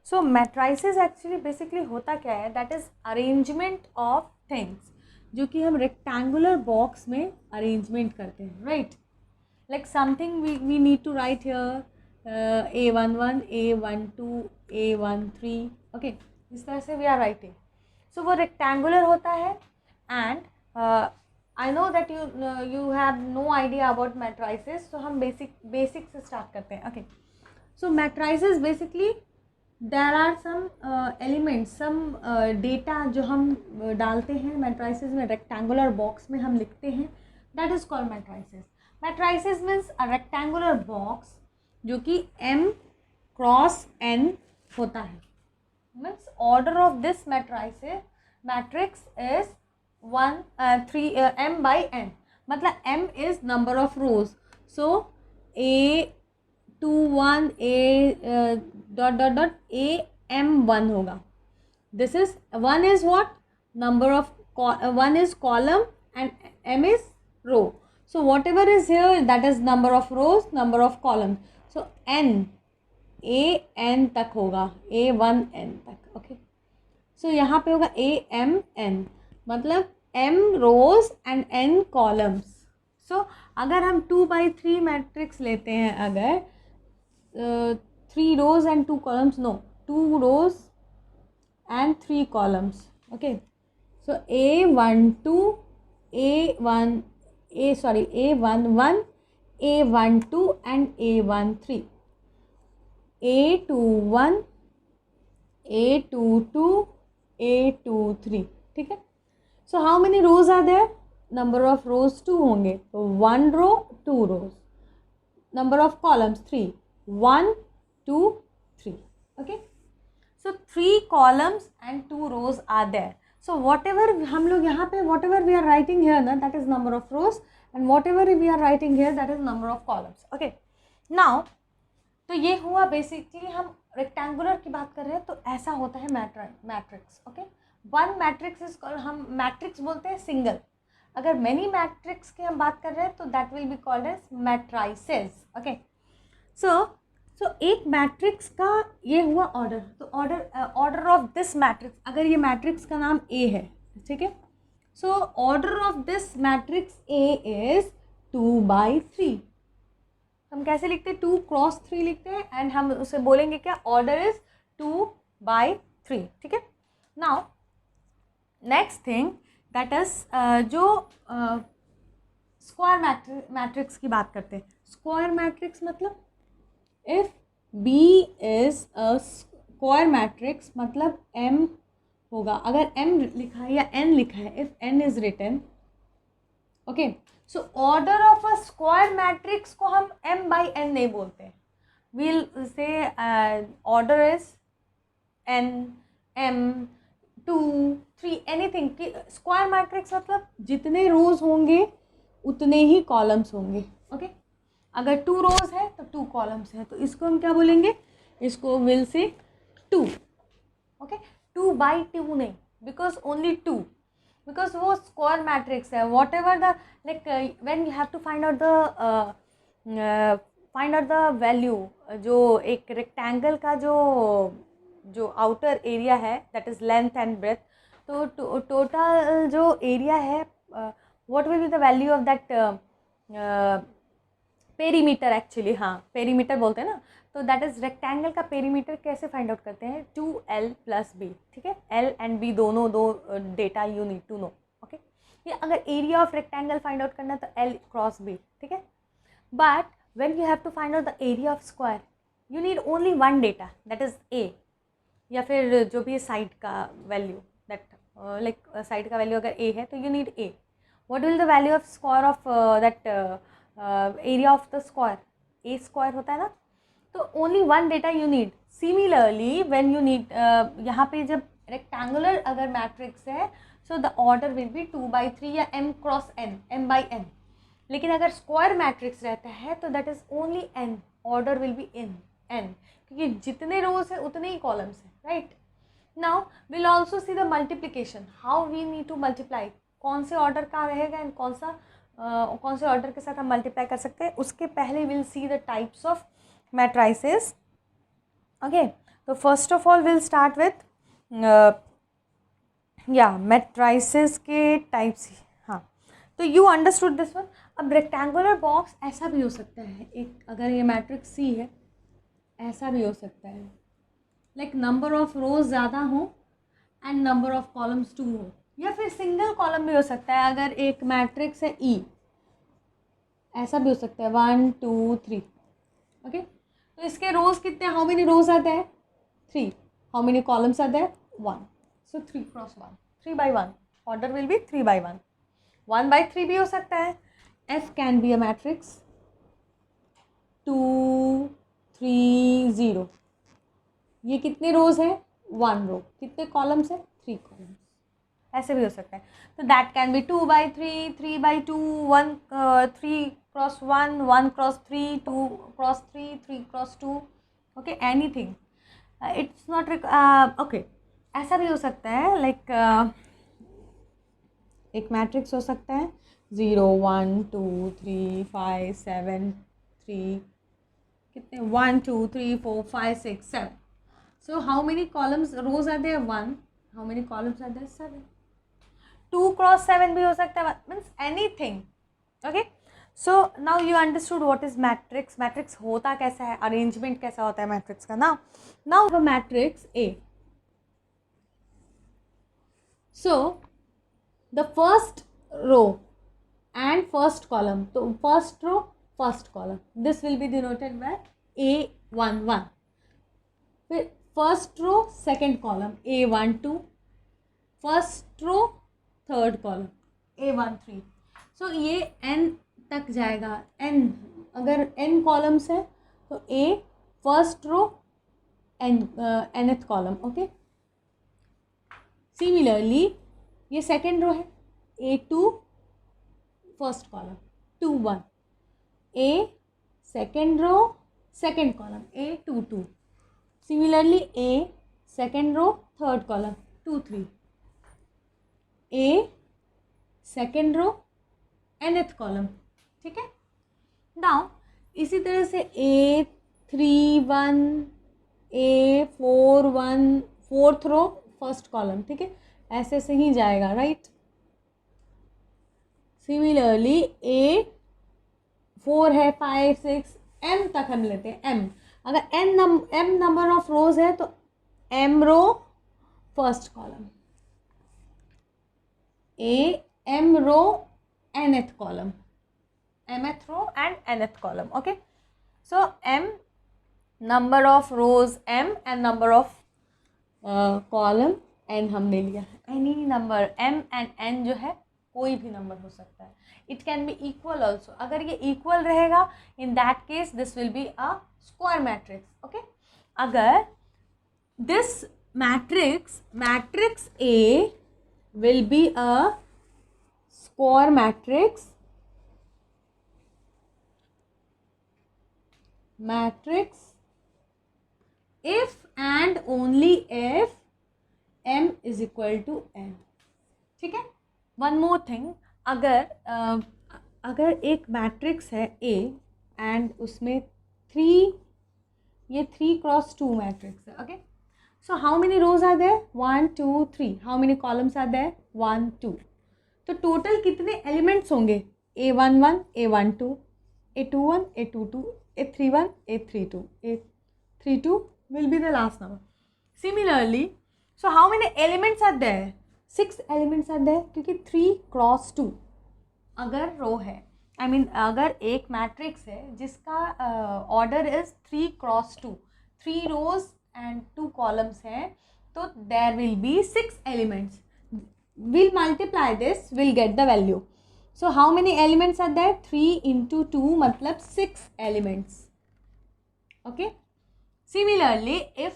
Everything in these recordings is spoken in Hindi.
सो मैट्राइसेस एक्चुअली बेसिकली होता क्या है, that is arrangement of things, जो कि हम रेक्टेंगुलर बॉक्स में अरेंजमेंट करते हैं, right. Like something we need to write here A11, A12, A13, okay, इस तरह से वी आर राइटिंग। सो वो रेक्टेंगुलर होता है and I know that you have no idea about matrices, तो हम बेसिक से स्टार्ट करते हैं, okay. So matrices basically there are some elements, some data जो हम डालते हैं मैट्राइसेस में, रेक्टेंगुलर बॉक्स में हम लिखते हैं, that is called matrices. Matrices means a rectangular box जो कि m क्रॉस n होता है। Means order of this matrix is 3 m by n, मतलब m is number of rose. So A21 A dot dot dot AM1 होगा। This is 1 is what, number of 1 is column and m is row. So whatever is here, that is number of rows, number of columns. So n, an तक होगा, A1n तक, ओके। सो यहाँ पे होगा AMN, मतलब m rows and n columns. सो अगर हम 2/3 मैट्रिक्स लेते हैं, अगर 3 rows and 2 columns, no, 2 rows and 3 columns, okay. So A12, A11, A12 and A13, A21, A22, A23, ठीक है। So how many rows are there? Number of rows 2 होंगे, तो 1 row 2 rows. Number of columns 3, 1 2 3, okay. So 3 columns and 2 rows are there. So whatever हम लोग यहाँ पे whatever we are writing here ना, that is number of rows, and whatever we are writing here, that is number of columns, okay. Now तो ये हुआ बेसिकली, हम रेक्टेंगुलर की बात कर रहे हैं तो ऐसा होता है matrix, okay. One matrix is called, हम मैट्रिक्स बोलते हैं सिंगल। अगर मेनी मैट्रिक्स की हम बात कर रहे हैं तो that will be called as matrices, okay. So एक मैट्रिक्स का ये हुआ ऑर्डर, तो ऑर्डर ऑफ दिस मैट्रिक्स, अगर ये मैट्रिक्स का नाम ए है, ठीक है, सो order of this matrix A is 2/3। हम कैसे लिखते हैं, 2 क्रॉस 3 लिखते हैं, एंड हम उसे बोलेंगे क्या, ऑर्डर इज 2/3, ठीक है। Now next thing that is जो स्क्वायर मैट्रिक्स की बात करते हैं। स्क्वायर मैट्रिक्स मतलब if B is a square matrix, मतलब M होगा, अगर M लिखा है या N लिखा है, if N is written, okay. So order of a square matrix को हम m/n नहीं बोलते, we'll say order is n, m, 2, 3, anything. Square matrix मतलब जितने रोज होंगे उतने ही कॉलम्स होंगे, ओके। अगर 2 रोज है तो 2 कॉलम्स है, तो इसको हम क्या बोलेंगे, इसको विल से 2, ओके। 2/2 नहीं, बिकॉज ओनली 2, बिकॉज वो स्क्वायर मैट्रिक्स है। Whatever the like when you have to find out the value, जो एक रेक्टेंगल का जो आउटर एरिया है, that is length and breadth, तो टोटल जो एरिया है, what will be the value of that perimeter, actually हाँ पेरीमीटर बोलते हैं ना, तो दैट इज रेक्टेंगल का पेरीमीटर कैसे फाइंड आउट करते हैं, 2L + B, ठीक है। L एंड B दोनों data you need to know, okay. ये अगर area of rectangle find out करना है तो L क्रॉस B, ठीक है। But when you have to find out the area of square, you need only one data, that is A, या फिर जो भी साइड का वैल्यू, दैट लाइक साइड का वैल्यू अगर A है तो you need A। What will the value of square of that area of the square, A square होता है ना, तो only one data you need. Similarly when you need, यहाँ पे जब रेक्टेंगुलर अगर मैट्रिक्स है, so the order will B 2/3 या m/n। लेकिन अगर स्क्वायर मैट्रिक्स रहता है तो that is only n, order will be n, क्योंकि जितने रोज है उतने ही कॉलम्स है, right. Now will also see the multiplication, how we need to multiply, कौन से ऑर्डर का रहेगा एंड कौन से ऑर्डर के साथ हम मल्टीप्लाई कर सकते हैं। उसके पहले will see the types of matrices, okay. तो first of all will start with या मैट्राइसेस के टाइप्स. हाँ, तो यू अंडरस्टूड दिस वन. अब रेक्टेंगुलर बॉक्स ऐसा भी हो सकता है, एक अगर ये मैट्रिक्स सी है ऐसा भी हो सकता है, लाइक नंबर ऑफ रोज ज़्यादा हो एंड नंबर ऑफ कॉलम्स 2 हो, या फिर सिंगल कॉलम भी हो सकता है. अगर एक मैट्रिक्स है ई, ऐसा भी हो सकता है 1 2 3. ओके, तो इसके रोज कितने, हाउ मेनी रोज आते हैं 3, हाउ मेनी कॉलम्स आते हैं 1. सो 3 cross 1, 3 by 1, order will be 3 by 1. 1 by 3 भी हो सकता है. F can be a matrix 2 3 0. ये कितने रोज है 1 रो, कितने कॉलम्स है 3 कॉलम्स, ऐसे भी हो सकता है. तो that can be 2 by 3, 3 by 2, 1 3 cross 1, 1 cross 3, 2 cross 3, 3 cross 2. Okay, anything, it's not okay. ऐसा भी हो सकता है लाइक एक मैट्रिक्स हो सकता है 0 1 2 3 5 7 3, कितने 1 2 3 4 5 6 7. So how many columns, rows are there 1, how many columns are there 7. 2 cross 7 भी हो सकता है, means anything. Okay, so now you understood what is matrix. matrix होता कैसा है, arrangement कैसा होता है matrix का. now the matrix A. So the first row and first column, so first row first column, this will be denoted by A11. फिर first row second column A12, first row third column A13. So ये n तक जाएगा. n, अगर n कॉलम्स है तो A first row nth column. Okay, similarly ये सेकेंड रो है A2 first column 2 1, A second row second column A22. Similarly, A second row third column 2 3, A second row nth column. ठीक है. Now इसी तरह से A31, A41 fourth row first column. ठीक है, ऐसे से ही जाएगा, राइट. सिमिलरली A4 है 5 6 M तक हम लेते हैं. M, अगर m नंबर ऑफ रोज है तो m row first column, m row nth column, mth row and nth column. Okay, so m number of rows m and number of column n हमने लिया. Any number m and n जो है कोई भी नंबर हो सकता है. It can be equal also. अगर ये इक्वल रहेगा in that case this will be a square matrix. Okay, अगर this matrix A will be a square matrix if and only if m is equal to n. ठीक है. वन मोर थिंग, अगर एक मैट्रिक्स है A एंड उसमें 3 क्रॉस 2 मैट्रिक्स है. Okay, so how many rows are there 1 2 3, how many columns are there 1 2. तो टोटल कितने एलिमेंट्स होंगे A11 A12 A21 A22 A31 A32 A32 will be the last number. Similarly, so how many elements are there 6 elements are there, क्योंकि 3 क्रॉस 2 अगर रो है, आई मीन अगर एक मैट्रिक्स है जिसका order is 3 cross 2, 3 rows and 2 columns हैं, तो there will be 6 elements. Will multiply this, will get the value. So how many elements are there 3 into 2 मतलब 6 elements. Okay, similarly if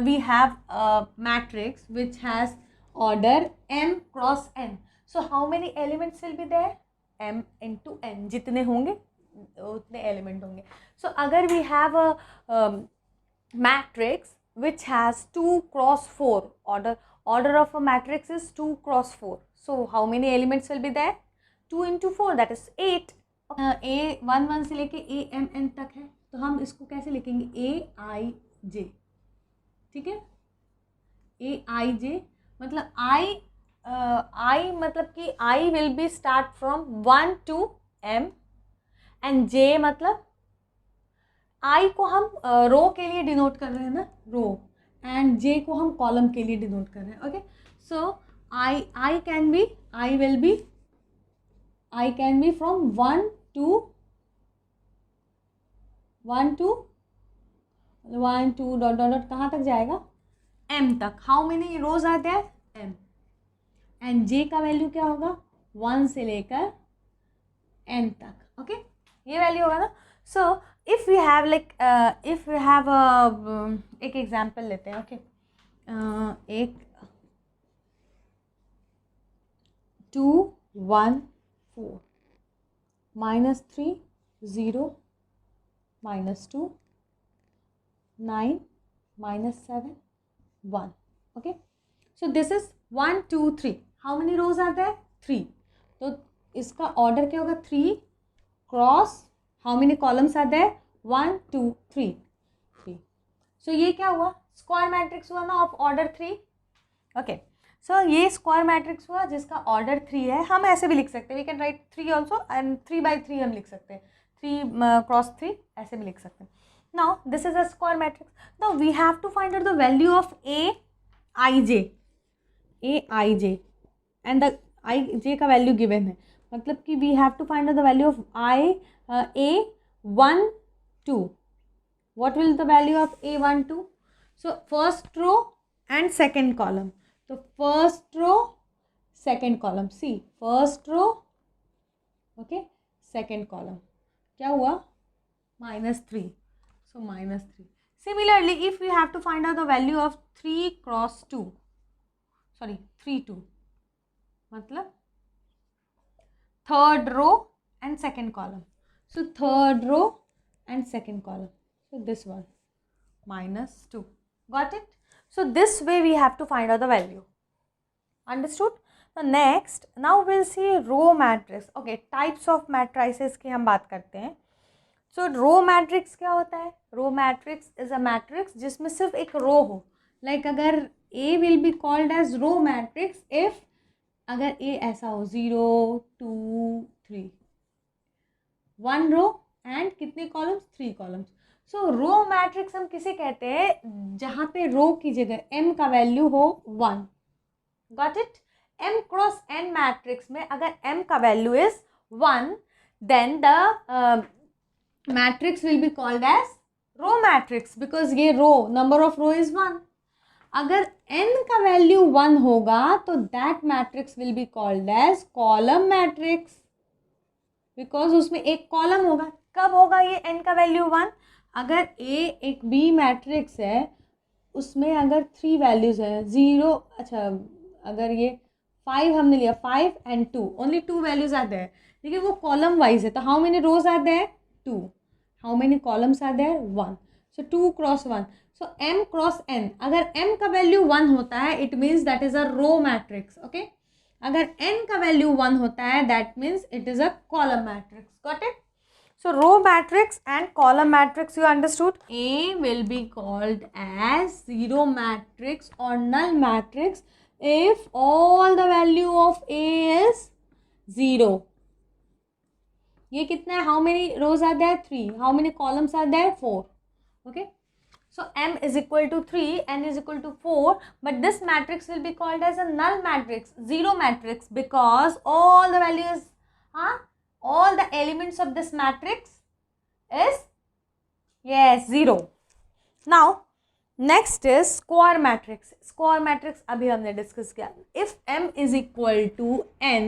we have a matrix which has order m cross n, so how many elements will be there m into n, जितने होंगे उतने एलिमेंट होंगे. सो अगर we have a matrix which has 2 cross 4, order of a matrix is 2 cross 4, so how many elements will be there 2 into 4, that is 8. A11 से लेके AMN तक है, तो हम इसको कैसे लिखेंगे A I J. ठीक है, ए आई जे मतलब आई मतलब कि I will be start from 1 to m and J मतलब आई को हम रो के लिए डिनोट कर रहे हैं ना, रो, एंड जे को हम कॉलम के लिए डिनोट कर रहे हैं. Okay, so I can be, I can be from 1 to 1 2 dot dot dot कहाँ तक जाएगा, m तक. How many rows are there, m. And j का वैल्यू क्या होगा, 1 से लेकर n तक. ओके, ये वैल्यू होगा ना. So if we have like if we have एक एग्जांपल लेते हैं. ओके, एक 2 1 4 -3 0 -2 9 -7 1. Okay, so this is 1 2 3. How many rows are there, 3. तो इसका ऑर्डर क्या होगा, 3 cross how many columns are there, 1 2 3 3. सो ये क्या हुआ, स्क्वायर मैट्रिक्स हुआ ना ऑफ ऑर्डर 3. ओके, सो ये स्क्वायर मैट्रिक्स हुआ जिसका ऑर्डर 3 है. हम ऐसे भी लिख सकते हैं, we can write 3 also, and 3/3 हम लिख सकते हैं, 3 क्रॉस 3 ऐसे भी लिख सकते हैं. Now this is a square matrix. Now we have to find out the value of aij and the ij का वैल्यू गिवन है. मतलब कि we have to find out the value of a1 2. What will the value of a1 2? So first row and second column. तो first row second column. See, first row, okay, second column. क्या हुआ, -3. So -3. Similarly, if we have to find out the value of 3 cross 2, sorry 3 2, मतलब third row and second column. So third row and second column. So this one -2. Got it? So this way we have to find out the value. Understood? The next, now we'll see row matrix. Okay, types of matrices की हम बात करते हैं. सो रो मैट्रिक्स क्या होता है, row matrix is a matrix जिसमें सिर्फ एक रो हो. लाइक अगर A will be called as row matrix if अगर ए ऐसा हो 0 2 3, 1 रो एंड कितने columns, 3 columns. So row matrix हम किसे कहते हैं, जहाँ पे रो की जगह m का वैल्यू हो 1. Got it? m cross n matrix में अगर m का value is 1 then the matrix will be called as row matrix because ये row, number of row is 1. अगर n का वैल्यू 1 होगा तो that matrix will be called as column matrix because उसमें एक कॉलम होगा. कब होगा ये n का वैल्यू 1, अगर A एक B मैट्रिक्स है उसमें अगर 3 वैल्यूज है 0, अच्छा अगर ये 5 हमने लिया, 5 and 2, only 2 values are there, लेकिन वो कॉलम वाइज है. तो how many rows are there, 2. How many columns are there, 1. So 2 cross 1. So m cross n. अगर m का वैल्यू 1 होता है it means that is a row matrix. Okay? अगर n का वैल्यू 1 होता है that means it is a column matrix. Got it? So row matrix and column matrix you understood. A will be called as zero matrix or null matrix if all the value of A is 0. ये कितना है, how many rows are there, 3. How many columns are there, 4. Okay, so m is equal to 3, n is equal to 4, but this matrix will be called as a null matrix, zero matrix, because all the values, all the elements of this matrix is, yes, 0. Now next is square matrix. Square matrix अभी हमने डिस्कस किया. If m is equal to n,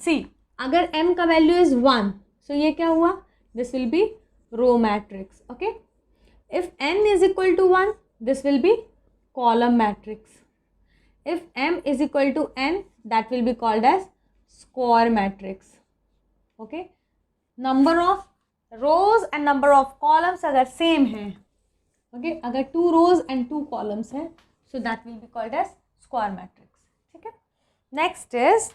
see, अगर m का वैल्यू इज 1, सो ये क्या हुआ, this will be row matrix. Okay, if n is equal to 1, this will be column matrix. If m is equal to n, that will be called as square matrix. Okay, number of rows and number of columns अगर सेम है, ओके, अगर 2 रोज एंड 2 कॉलम्स है, so that will be called as square matrix. ठीक है, next is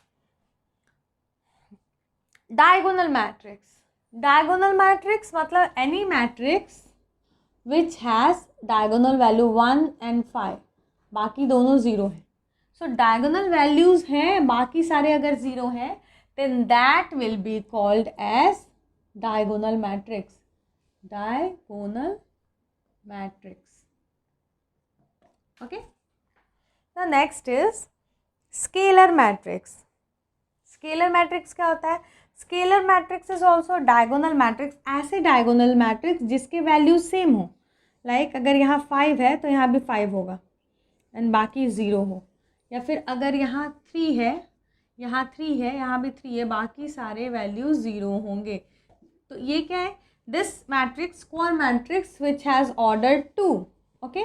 diagonal matrix. Diagonal matrix मतलब any matrix which has diagonal value 1 and 5, बाकी दोनों ज़ीरो हैं. सो डायगोनल वैल्यूज़ हैं, बाकी सारे अगर ज़ीरो हैं, then that will be called as diagonal matrix. Diagonal matrix. Okay. The next is scalar matrix. Scalar matrix क्या होता है? Scalar matrix is also diagonal matrix. ऐसे डायगोनल मैट्रिक्स जिसके वैल्यूज सेम हो. लाइक अगर यहाँ 5 है तो यहाँ भी 5 होगा एंड बाकी 0 हो. या फिर अगर यहाँ 3 है, यहाँ 3 है, यहाँ भी 3 है, बाकी सारे वैल्यूज 0 होंगे. तो ये क्या है? This matrix square matrix which has order 2. Okay.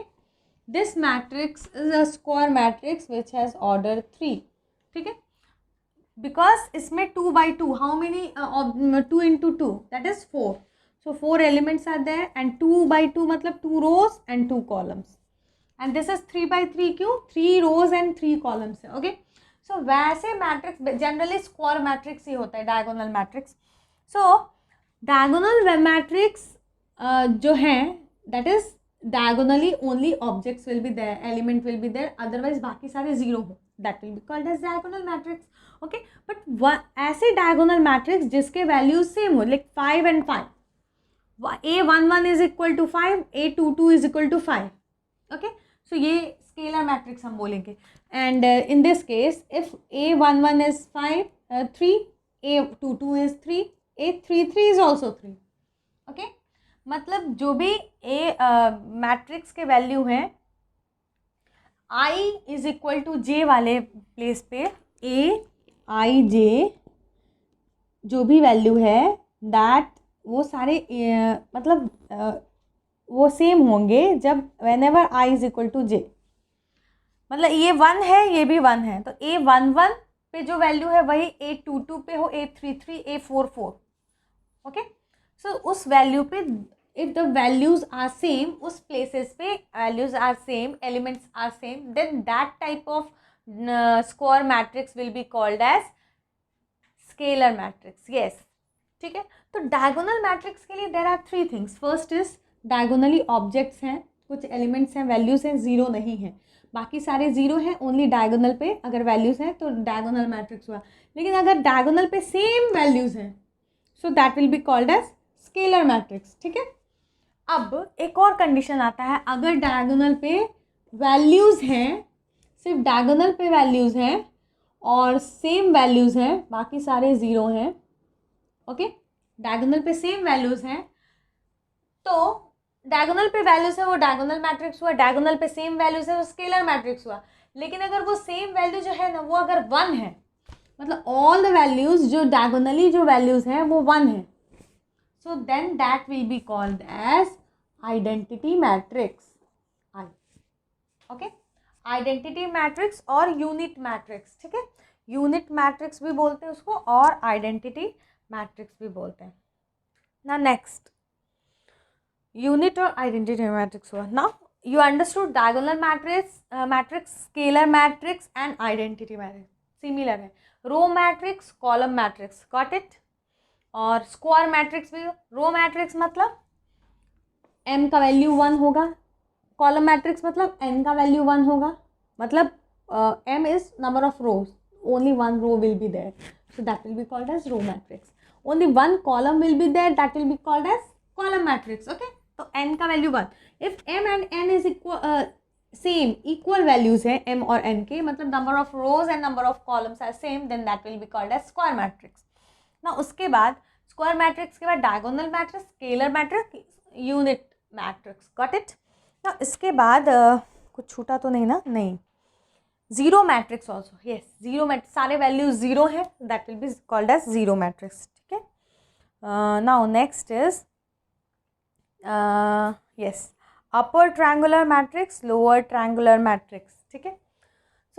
This matrix is a square matrix which has order 3. ठीक है. बिकॉज इसमें 2 by 2, how many 2 into 2, that is 4. So 4 elements are there and 2 by 2 मतलब 2 rows and 2 columns. And this is 3 by 3. क्यों? 3 rows and 3 columns है. ओके. सो वैसे मैट्रिक्स जनरली स्क्वायर मैट्रिक्स ही होता है, diagonal matrix. So diagonal matrix जो हैं that is diagonally only objects will be there, element will be there, otherwise बाकी सारे जीरो हो, that will be called as diagonal matrix. Okay. But ऐसे डायगोनल मैट्रिक्स जिसके वैल्यूज सेम हो, like 5 and 5, A11 is equal to 5, A22 is equal to 5. Okay. So ये स्केलर मैट्रिक्स हम बोलेंगे. And in this case if A11 is 5, 3, A22 is 3, A33 is also 3. Okay. मतलब जो भी ए मैट्रिक्स के वैल्यू हैं, I is equal to J वाले प्लेस पे AIJ जो भी वैल्यू है दैट वो सारे मतलब वो सेम होंगे जब whenever I is equal to J. मतलब ये 1 है, ये भी 1 है, तो A11 पे जो वैल्यू है वही A22 पे हो, A33, A44. ओके. सो उस वैल्यू पे if the values are same, उस प्लेसेस पे values are same, elements are same, then that type of square matrix will be called as scalar matrix. Yes. ठीक है. तो डायगोनल मैट्रिक्स के लिए there are 3 things. First is diagonally objects हैं, कुछ एलिमेंट्स हैं, वैल्यूज हैं, जीरो नहीं है, बाकी सारे जीरो हैं, ओनली डायगोनल पे अगर वैल्यूज हैं तो डायगोनल मैट्रिक्स हुआ. लेकिन अगर डायगोनल पे सेम वैल्यूज हैं so that will be called as scalar matrix. ठीक है. अब एक और कंडीशन आता है, अगर डायगोनल पे वैल्यूज हैं, सिर्फ डायगोनल पे वैल्यूज हैं और सेम वैल्यूज हैं, बाकी सारे जीरो हैं. ओके. डायगोनल पे सेम वैल्यूज हैं तो डायगोनल पे वैल्यूज है वो डायगोनल मैट्रिक्स हुआ, डायगोनल पे सेम वैल्यूज है वो स्केलर मैट्रिक्स हुआ. लेकिन अगर वो सेम वैल्यू जो है ना वो अगर 1 है, मतलब ऑल द वैल्यूज जो डायगोनली जो वैल्यूज हैं वो 1 है, so then that will be called as identity matrix. Okay. identity matrix और unit matrix. ठीक है. unit matrix भी बोलते हैं उसको और identity matrix भी बोलते हैं. now next unit और identity matrix हुआ. now you understood diagonal matrix, scalar matrix and identity matrix. similar है. row matrix, column matrix. got it. और स्क्वायर मैट्रिक्स भी. रो मैट्रिक्स मतलब m का वैल्यू 1 होगा, कॉलम मैट्रिक्स मतलब n का वैल्यू 1 होगा, मतलब m is number of rows, only 1 row will be there, so that will be called as row matrix. Only 1 column will be there, that will be called as column matrix. Okay. तो n का value 1, if m and n is equal, same equal values है m और n के, मतलब number of rows and number of columns are same, then that will be called as square matrix. ना उसके बाद स्क्वायर मैट्रिक्स के बाद diagonal matrix, scalar matrix, unit matrix. Got it. ना इसके बाद कुछ छूटा तो नहीं ना? नहीं. Zero matrix also. Yes. Zero matrix सारे वैल्यूज जीरो है, that will be called as zero matrix. ठीक है. Now next is yes upper triangular matrix, lower triangular matrix. ठीक है.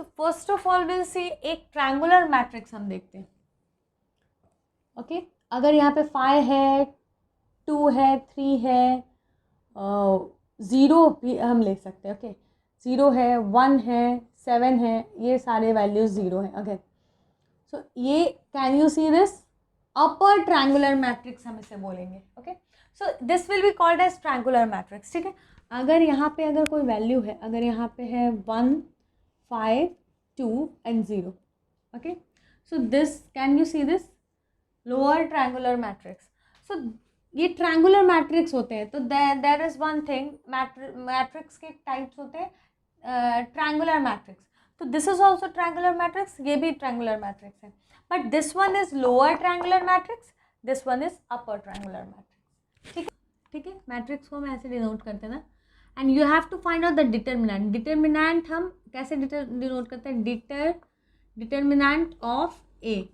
So first of all will see एक ट्रायंगुलर मैट्रिक्स हम देखते हैं. ओके. अगर यहाँ पे 5 है, 2 है, 3 है, 0 भी हम ले सकते हैं. ओके. 0 है, 1 है, 7 है, ये सारे वैल्यूज 0 है. अगर सो ये can you see this upper triangular matrix हम इसे बोलेंगे. Okay. So this will be called as triangular matrix, ठीक है। अगर यहाँ पे अगर कोई वैल्यू है, अगर यहाँ पे है 1, 5, 2 and 0, okay, so this, can you see this lower triangular matrix. So ये ट्रायंगुलर मैट्रिक्स होते हैं। तो there is one thing, matrix के टाइप्स होते हैं ट्रायंगुलर मैट्रिक्स। तो this is also triangular matrix, ये भी ट्रायंगुलर मैट्रिक्स है, but this one is lower triangular matrix, this one is upper triangular matrix, ठीक है, ठीक है। मैट्रिक्स को हम ऐसे डिनोट करते हैं ना, and you have to find out the determinant. Determinant हम कैसे डिनोट करते हैं, determinant of A,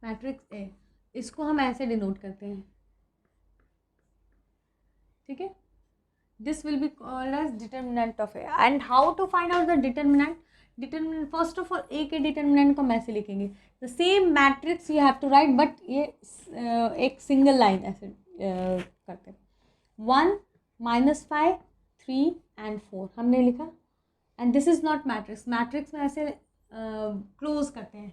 matrix A, इसको हम ऐसे डिनोट करते हैं, ठीक है। This will be called as determinant of A. And how to find out the determinant, determinant first of all A के डिटर्मिनेंट को हम ऐसे लिखेंगे, the same matrix you have to write, but ये एक सिंगल लाइन ऐसे करते हैं। 1, -5, 3 एंड 4 हमने लिखा, and this is not matrix. Matrix में ऐसे क्लोज करते हैं,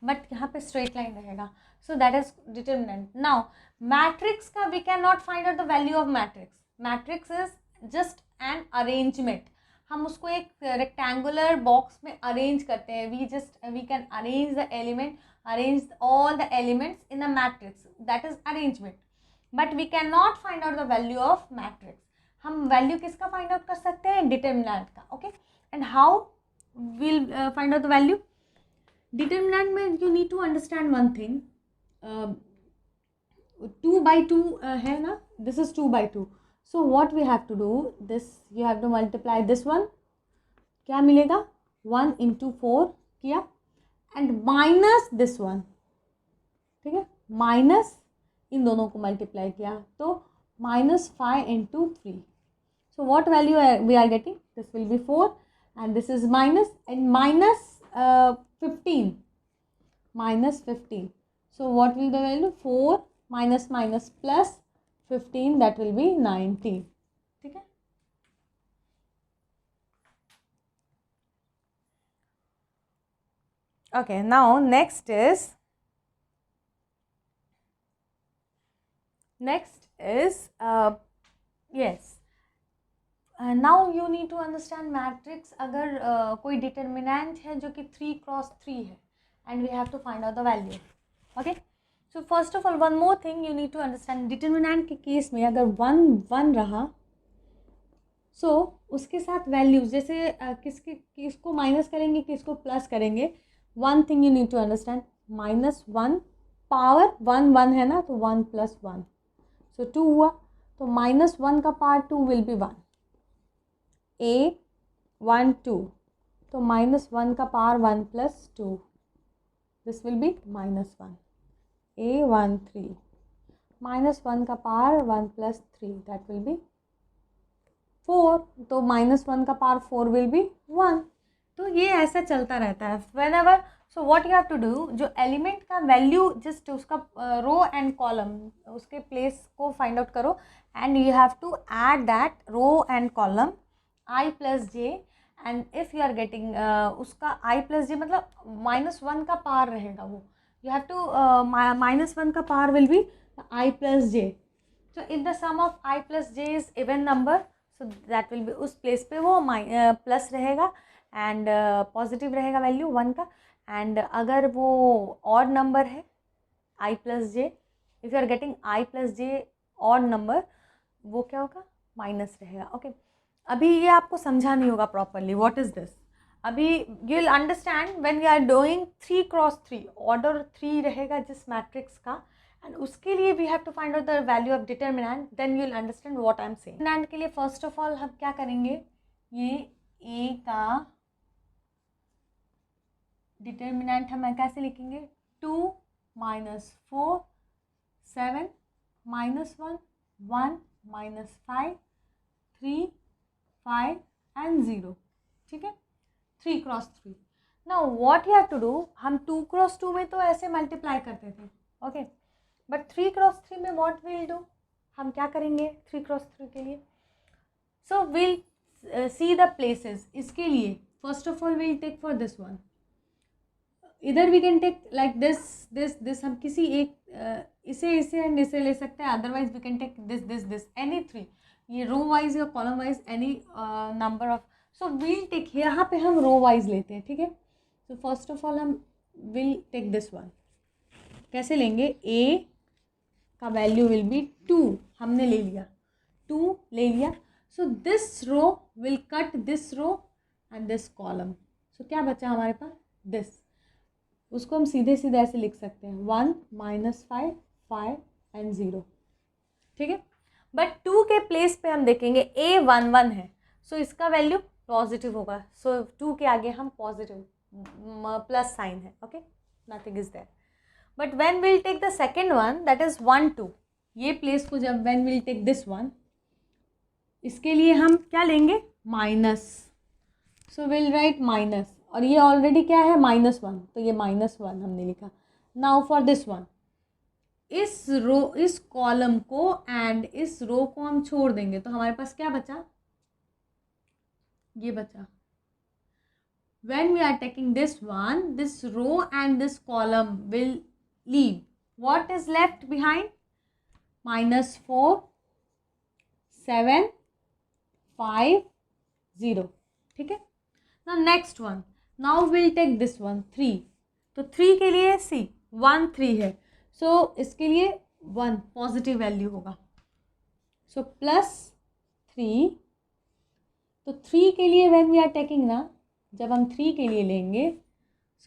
बट यहाँ पे स्ट्रेट लाइन रहेगा, so that is determinant. Now matrix का we can not find out the value of matrix. Matrix is just an arrangement, हम उसको एक रेक्टेंगुलर बॉक्स में अरेंज करते हैं। We can arrange the element, arrange all the elements in a matrix, that is arrangement, but we can not find out the value of matrix. हम वैल्यू किसका फाइंड आउट कर सकते हैं, डिटर्मिनेंट का, okay. And how will find out the value, determinant में you need to understand one thing, 2 by 2 है ना, this is 2 by 2, so what we have to do, this you have to multiply this one, क्या मिलेगा 1 into 4 किया, and minus this one, ठीक है, माइनस इन दोनों को मल्टीप्लाई किया तो -5 into 3, so what value we are getting, this will be 4 and this is minus, and minus 15, so what will the value, 4 minus minus plus 15, that will be 19, ठीक है। Okay, now next is yes, now you need to understand matrix. अगर कोई डिटर्मिनेंट है जो कि 3x3 है, and we have to find out the value, okay. So first of all one more thing you need to understand, determinant के केस में अगर 1 रहा, सो उसके साथ वैल्यूज जैसे किसको माइनस करेंगे, किसको प्लस करेंगे, one thing you need to understand, -1 power 1 है ना, तो 1 + 1, सो 2 हुआ, तो -1 का पावर 2 विल बी 1, A1 2, तो -1 का power 1 + 2, this will B -1, A1 3, -1 का पावर 1 + 3, दैट विल बी 4, तो -1 का पावर 4 विल बी 1। तो ये ऐसा चलता रहता है whenever. So what you have to do, जो एलिमेंट का वैल्यू जस्ट उसका रो एंड कॉलम उसके प्लेस को फाइंड आउट करो, and you have to add that row and column I + j, and if you are getting उसका I + j मतलब -1 का पावर रहेगा वो, यू हैव टू -1 का power will be I + j, so if the sum of I + j is even number, so that will be उस प्लेस पे वो प्लस रहेगा एंड पॉजिटिव रहेगा वैल्यू 1 का, एंड अगर वो ऑड नंबर है I + j, if you are getting I + j odd number, वो क्या होगा, माइनस रहेगा, ओके। अभी ये आपको समझा नहीं होगा प्रॉपरली व्हाट इज़ दिस, अभी you will understand when we are doing 3x3, order 3 रहेगा जिस मैट्रिक्स का, एंड उसके लिए we have to find out the value of determinant, then you will understand what I am saying. Determinant के लिए फर्स्ट ऑफ ऑल हम क्या करेंगे, ये a का डिटर्मिनेंट हम कैसे लिखेंगे, 2 - 4 7 -1 1 -5 3 5 and 0, ठीक है, 3x3। Now what you have to do, हम 2x2 में तो ऐसे मल्टीप्लाई करते थे, ओके, बट 3x3 में व्हाट विल डू, हम क्या करेंगे 3x3 के लिए, so will see the places. इसके लिए first of all will take for this one इधर we can take like this हम किसी एक इसे एंड इसे ले सकते हैं, otherwise we can take this any three, ये रो वाइज या column wise any number of. So will take, यहाँ पे हम रो वाइज लेते हैं, ठीक है. सो फर्स्ट ऑफ ऑल हम विल टेक दिस वन. कैसे लेंगे? ए का वैल्यू विल बी 2, हमने ले लिया 2 ले लिया. So this row will cut this row and this column. सो क्या बचा हमारे पास? दिस. उसको हम सीधे सीधे ऐसे लिख सकते हैं 1 -5 5 एंड 0, ठीक है. बट 2 के प्लेस पे हम देखेंगे A 1 1 है, सो इसका वैल्यू पॉजिटिव होगा. सो 2 के आगे हम पॉजिटिव प्लस साइन है, okay, nothing is there. But when will take the second one that is 1 2, ये प्लेस को जब when will take this one, इसके लिए हम क्या लेंगे? Minus. So will write minus, और ये ऑलरेडी क्या है? -1, तो ये -1 हमने लिखा. नाउ फॉर दिस वन, इस रो, इस कॉलम को एंड इस रो को हम छोड़ देंगे, तो हमारे पास क्या बचा? ये बचा. When we are taking this one, this row and this column will leave. What is left behind? -4 7 5 0, ठीक है. Now next one, now we'll take this one 3. तो 3 के लिए सी 1 3 है, सो इसके लिए 1 पॉजिटिव वैल्यू होगा. सो +3. तो 3 के लिए व्हेन वी आर टेकिंग ना, जब हम 3 के लिए लेंगे,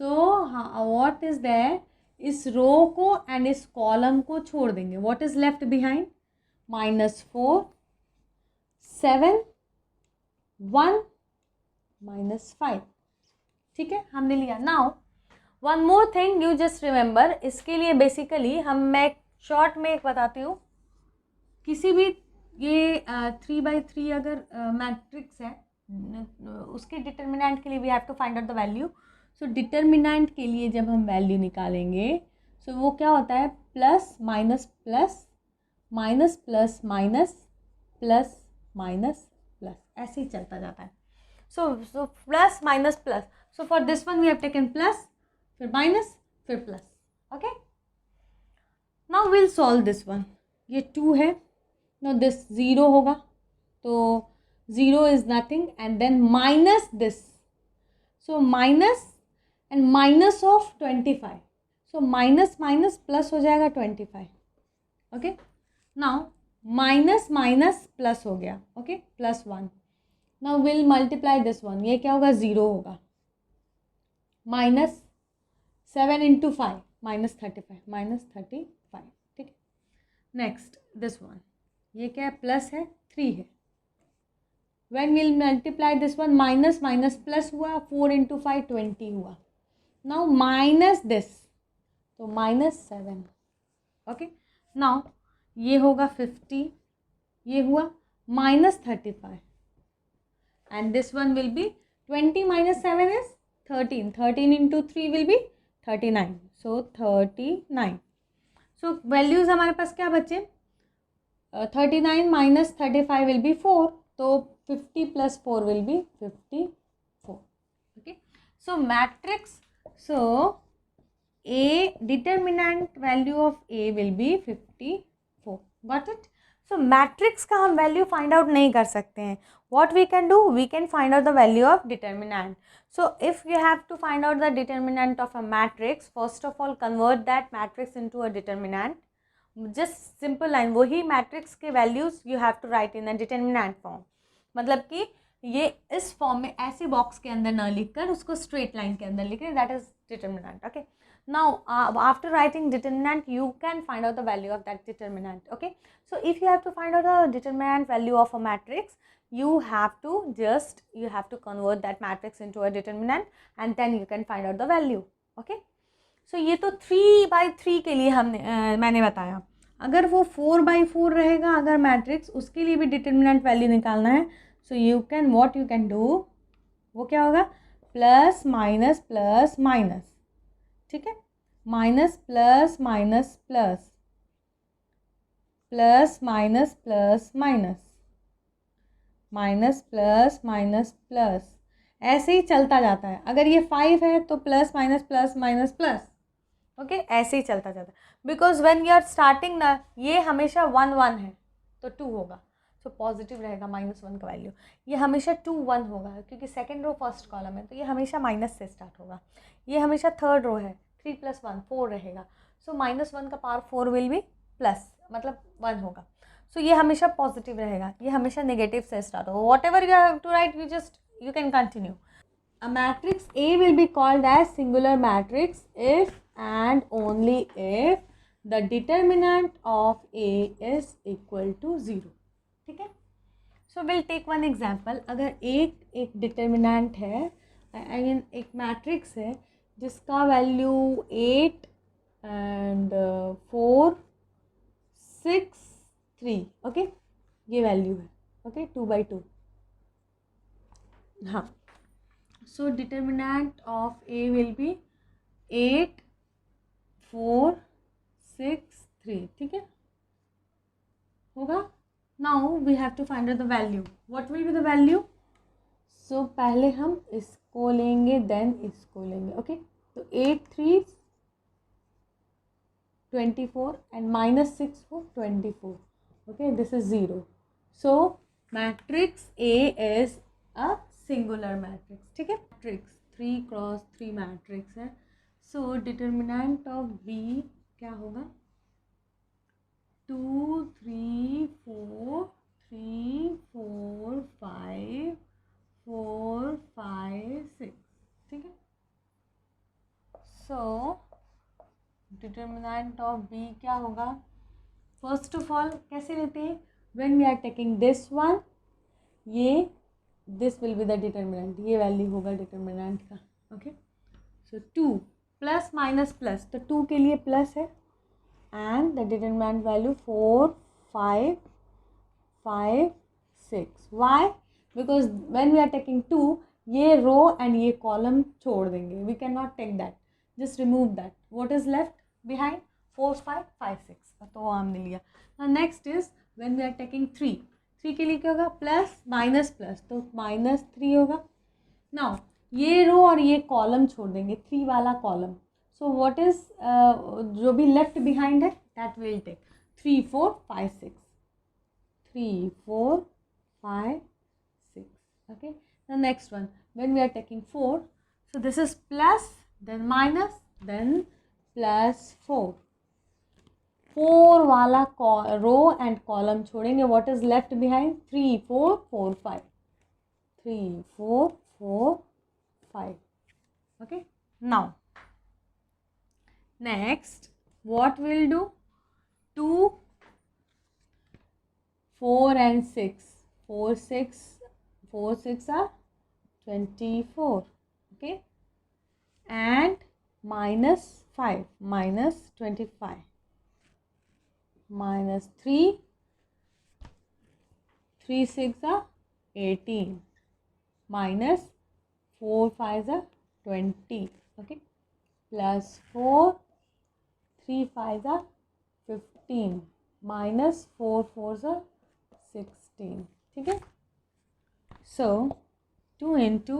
सो व्हाट इज देयर? इस रो को एंड इस कॉलम को छोड़ देंगे. What is left behind? -4 7 1 -5, ठीक है, हमने लिया. Now one more thing you just remember, इसके लिए बेसिकली मैं शॉर्ट में एक बताती हूँ. किसी भी ये 3/3 अगर मैट्रिक्स है, उसके डिटर्मिनेंट के लिए we have to find out the value. So determinant के लिए जब हम वैल्यू निकालेंगे, सो वो क्या होता है? Plus minus plus minus plus minus plus minus plus, ऐसे ही चलता जाता है. So plus minus plus. So for this one we have taken plus, फिर माइनस, फिर plus, okay. Now will solve this one. ये 2 है, नो दिस 0 होगा, तो 0 is nothing and then minus this. So minus and minus of 25. So minus minus plus हो जाएगा 25. Okay. Now minus minus plus हो गया. Okay. +1. Now we'll multiply this one. ये क्या होगा? 0 होगा. -7 into 5 -35. -35. ठीक है. Next this one. ये क्या है? प्लस है, 3 है. When we'll multiply this one, minus minus plus हुआ, 4 into 5 20 हुआ. Now minus this, तो -7. ओके. नाउ ये होगा 50, ये हुआ -35 and this one will be 20 - 7 is 13. 13 into 3 will be 39. So 39. So values हमारे पास क्या बचे? 39 - 35 will be 4. तो 50 + 4 will be 54. Okay. So matrix. So A determinant value of A will be 54. Got it? So matrix का हम value find out नहीं कर सकते हैं. What we can do? We can find out the value of determinant. So if you have to find out the determinant of a matrix, first of all convert that matrix into a determinant. Just simple line, वही matrix के values you have to write in a determinant form. मतलब कि ये इस फॉर्म में ऐसे बॉक्स के अंदर ना लिखकर उसको स्ट्रेट लाइन के अंदर लिखें, that is determinant. Okay. Now after writing determinant you can find out the value of that determinant. Okay. So if you have to find out the determinant value of a matrix, you have to convert that matrix into a determinant and then you can find out the value. Okay. So ये तो 3/3 के लिए मैंने बताया. अगर वो 4/4 रहेगा अगर मैट्रिक्स, उसके लिए भी डिटर्मिनेंट वैल्यू निकालना है. सो what you can do, वो क्या होगा? प्लस माइनस प्लस माइनस, ठीक है, minus plus minus plus, plus minus plus minus, minus plus minus plus, ऐसे ही चलता जाता है। अगर ये 5 है तो plus minus plus minus plus, okay, ऐसे ही चलता जाता है। Because when you are starting ना, ये हमेशा 1 1 है तो 2 होगा, सो पॉजिटिव रहेगा -1 का वैल्यू। ये हमेशा 2 1 होगा क्योंकि सेकेंड रो फर्स्ट कॉलम है, तो ये हमेशा माइनस से स्टार्ट होगा। ये हमेशा थर्ड रो है, 3 + 1 4 रहेगा, सो -1 का पावर 4 विल बी प्लस, मतलब 1 होगा। सो ये हमेशा पॉजिटिव रहेगा, ये हमेशा नेगेटिव से स्टार्ट होगा। Whatever you have to write, you can continue. A matrix A will be called as singular matrix if and only if the determinant of A is equal to 0. ठीक है, so we'll take one example. अगर एक डिटर्मिनेंट है, आई मीन एक मैट्रिक्स है जिसका वैल्यू 8 एंड 4 6 3, ओके, ये वैल्यू है, ओके, 2/2। हाँ, so determinant of A will be 8 4 6 3, ठीक है, होगा। Now we have to find out the value. What will be the value? So पहले हम इसको लेंगे देन इसको लेंगे, ओके। तो 8 3 24 and -6 4 24, okay, this is 0। So matrix A is a singular matrix, ठीक है। मैट्रिक्स 3 क्रॉस 3 मैट्रिक्स है, सो डिटर्मिनेंट ऑफ बी क्या होगा? 2 3 4 3 4 5 4 5 6, ठीक है। सो डिटर्मिनेंट ऑफ बी क्या होगा? फर्स्ट ऑफ ऑल कैसे लेते हैं? When we are taking this one, ये this will be the determinant, ये वैल्यू होगा डिटर्मिनेंट का, okay. So 2 plus minus plus, तो 2 के लिए प्लस है and the determinant value 4 5 5 6। Why? Because when we are taking 2, ये रो एंड ये कॉलम छोड़ देंगे, we can not take that, just remove that. What is left behind? 4 5 5 6, तो हमने लिया। Next is when we are taking 3 के लिए क्या होगा? प्लस माइनस प्लस, तो -3 होगा। नाउ ये रो और ये कॉलम छोड़ देंगे, 3 वाला कॉलम। सो व्हाट इज जो भी लेफ्ट बिहाइंड है that will take 3 4 5 6, 3 4 5 6, okay. The next one, when we are taking 4, so this is plus, then minus, then plus 4। 4 वाला रो एंड कॉलम छोड़ेंगे, what is left behind? 3 4 4 5, 3 4 4 5, okay. Now next what we'll do? 2 4 and 6, 4 6 are 24, okay, and -5 -25, -3 3 6 are 18, -4 5 are 20, okay, +4 3 5 are 15, -4 4 are 16, ठीक है। सो 2 into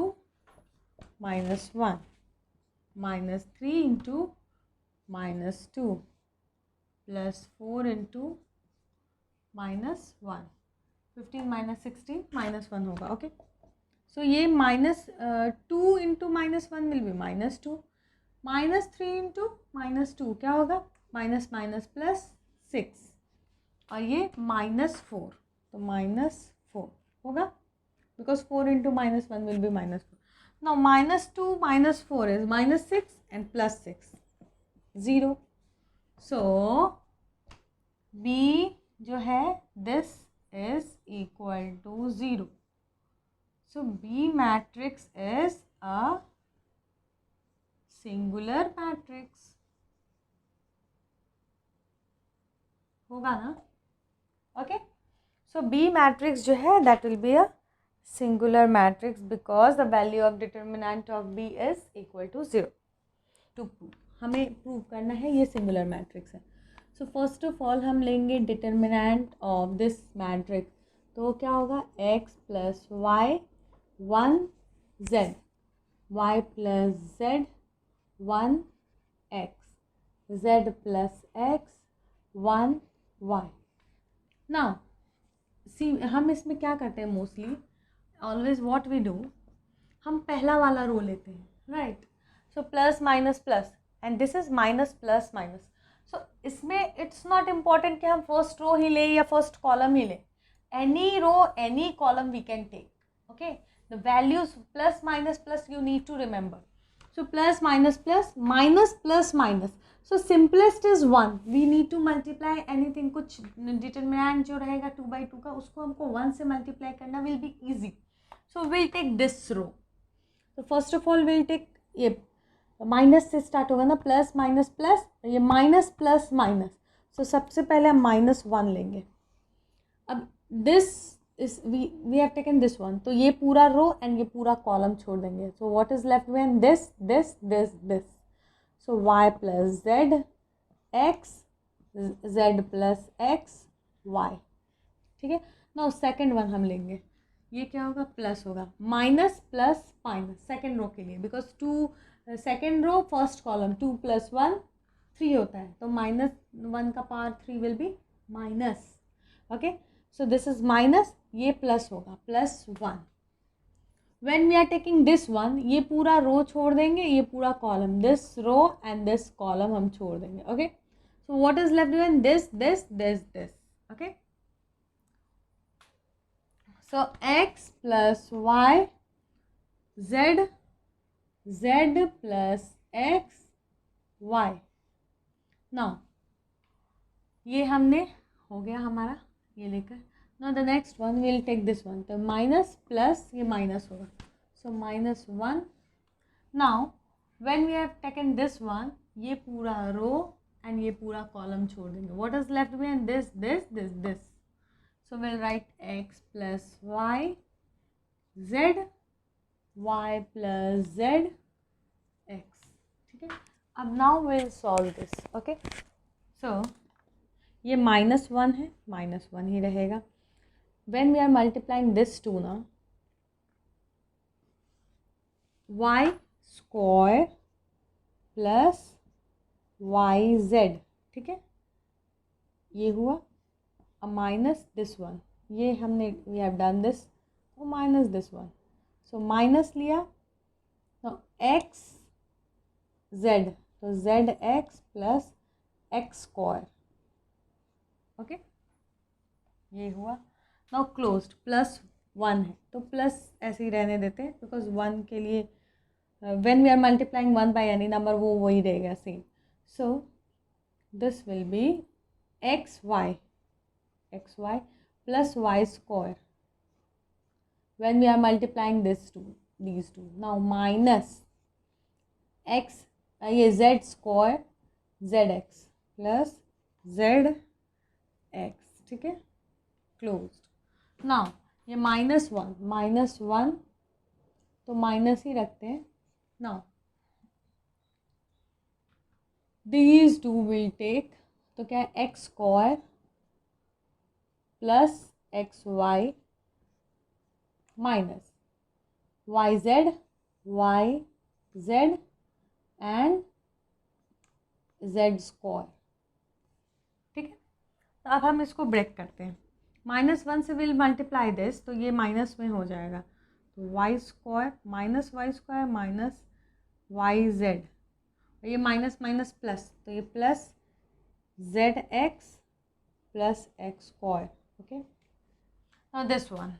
-1, -3 into -2, +4 into -1, 15 - 16 -1 होगा, ओके। सो ये -2 into -1 विल बी -2, -3 into -2 क्या होगा? माइनस माइनस प्लस 6, और ये -4, तो -4 होगा, because 4 into -1 will be -4। Now -2 -4 is -6 and +6 0। So B जो है this is equal to 0। So B matrix is a singular matrix, होगा ना, ओके। सो बी मैट्रिक्स जो है that will be a singular matrix because the value of determinant of B is equal to 0। To prove, हमें प्रूव करना है ये सिंगुलर मैट्रिक्स है। सो फर्स्ट ऑफ ऑल हम लेंगे डिटर्मिनेंट ऑफ दिस मैट्रिक्स, तो क्या होगा? x + y 1 z, y plus z 1x, z plus x 1y. Now see हम इसमें क्या करते हैं mostly, always what we do, हम पहला वाला रो लेते हैं, right. So plus minus plus and this is minus plus minus. So इसमें इट्स नॉट इम्पॉर्टेंट कि हम फर्स्ट रो ही लें या फर्स्ट कॉलम ही लें. Any row any column we can take. Okay, the values plus minus you need to remember. So plus minus plus minus. So simplest is 1. We need to multiply anything. कुछ डिटरमिनेंट जो रहेगा 2/2 का, उसको हमको 1 से मल्टीप्लाई करना will be easy. So will take this row. तो first of all will take, ये माइनस से स्टार्ट होगा ना, प्लस माइनस प्लस, ये माइनस प्लस माइनस. सो सबसे पहले हम -1 लेंगे. अब this is we have taken this one, तो ये पूरा रो एंड ये पूरा कॉलम छोड़ देंगे. So what is left when this this this this. So y plus Z X, z plus X Y. ठीक है. नाउ सेकेंड वन हम लेंगे. ये क्या होगा, प्लस होगा. Minus plus minus second row के लिए, because 2 second row first column 2 + 1 3 होता है, तो -1 का power 3 will be minus. Okay, so this is minus, ये प्लस होगा +1. When we are taking this one, ये पूरा रो छोड़ देंगे, ये पूरा column, this row and this column हम छोड़ देंगे. Okay, so what is left when this this this this. Okay, so x plus y, z plus x y. now ये हमने हो गया हमारा, ये लेकर. now the next one we'll take this one. तो माइनस प्लस ये माइनस होगा, so -1. now when we have taken this one, ये पूरा रो एंड ये पूरा कॉलम छोड़ देंगे. what is left behind this this this this. So we'll write x plus y, z, y plus z, x. ठीक है. अब now we'll solve this. Okay. So ये -1 है, -1 ही रहेगा. When we are multiplying this two ना, y square plus yz. ठीक है, ये हुआ. a minus this one, ये हमने we have done this, तो minus this one. so minus लिया, तो x z, तो zx plus x square. Okay, ये हुआ. now closed. +1 है तो प्लस ऐसे ही रहने देते हैं, बिकॉज 1 के लिए when we are multiplying 1 by any number वो वही रहेगा same. so this will be xy plus y square when we are multiplying these two. now minus x, ये z square zx plus zx. ठीक है, closed. now ये -1 तो माइनस ही रखते हैं. now these two will take, तो क्या है, x square plus xy minus yz and z square. ठीक है, तो अब हम इसको ब्रेक करते हैं. -1 से विल मल्टीप्लाई दिस, तो ये माइनस में हो जाएगा. तो y square minus yz, ये माइनस माइनस प्लस, तो ये plus zx plus x square. okay, now this one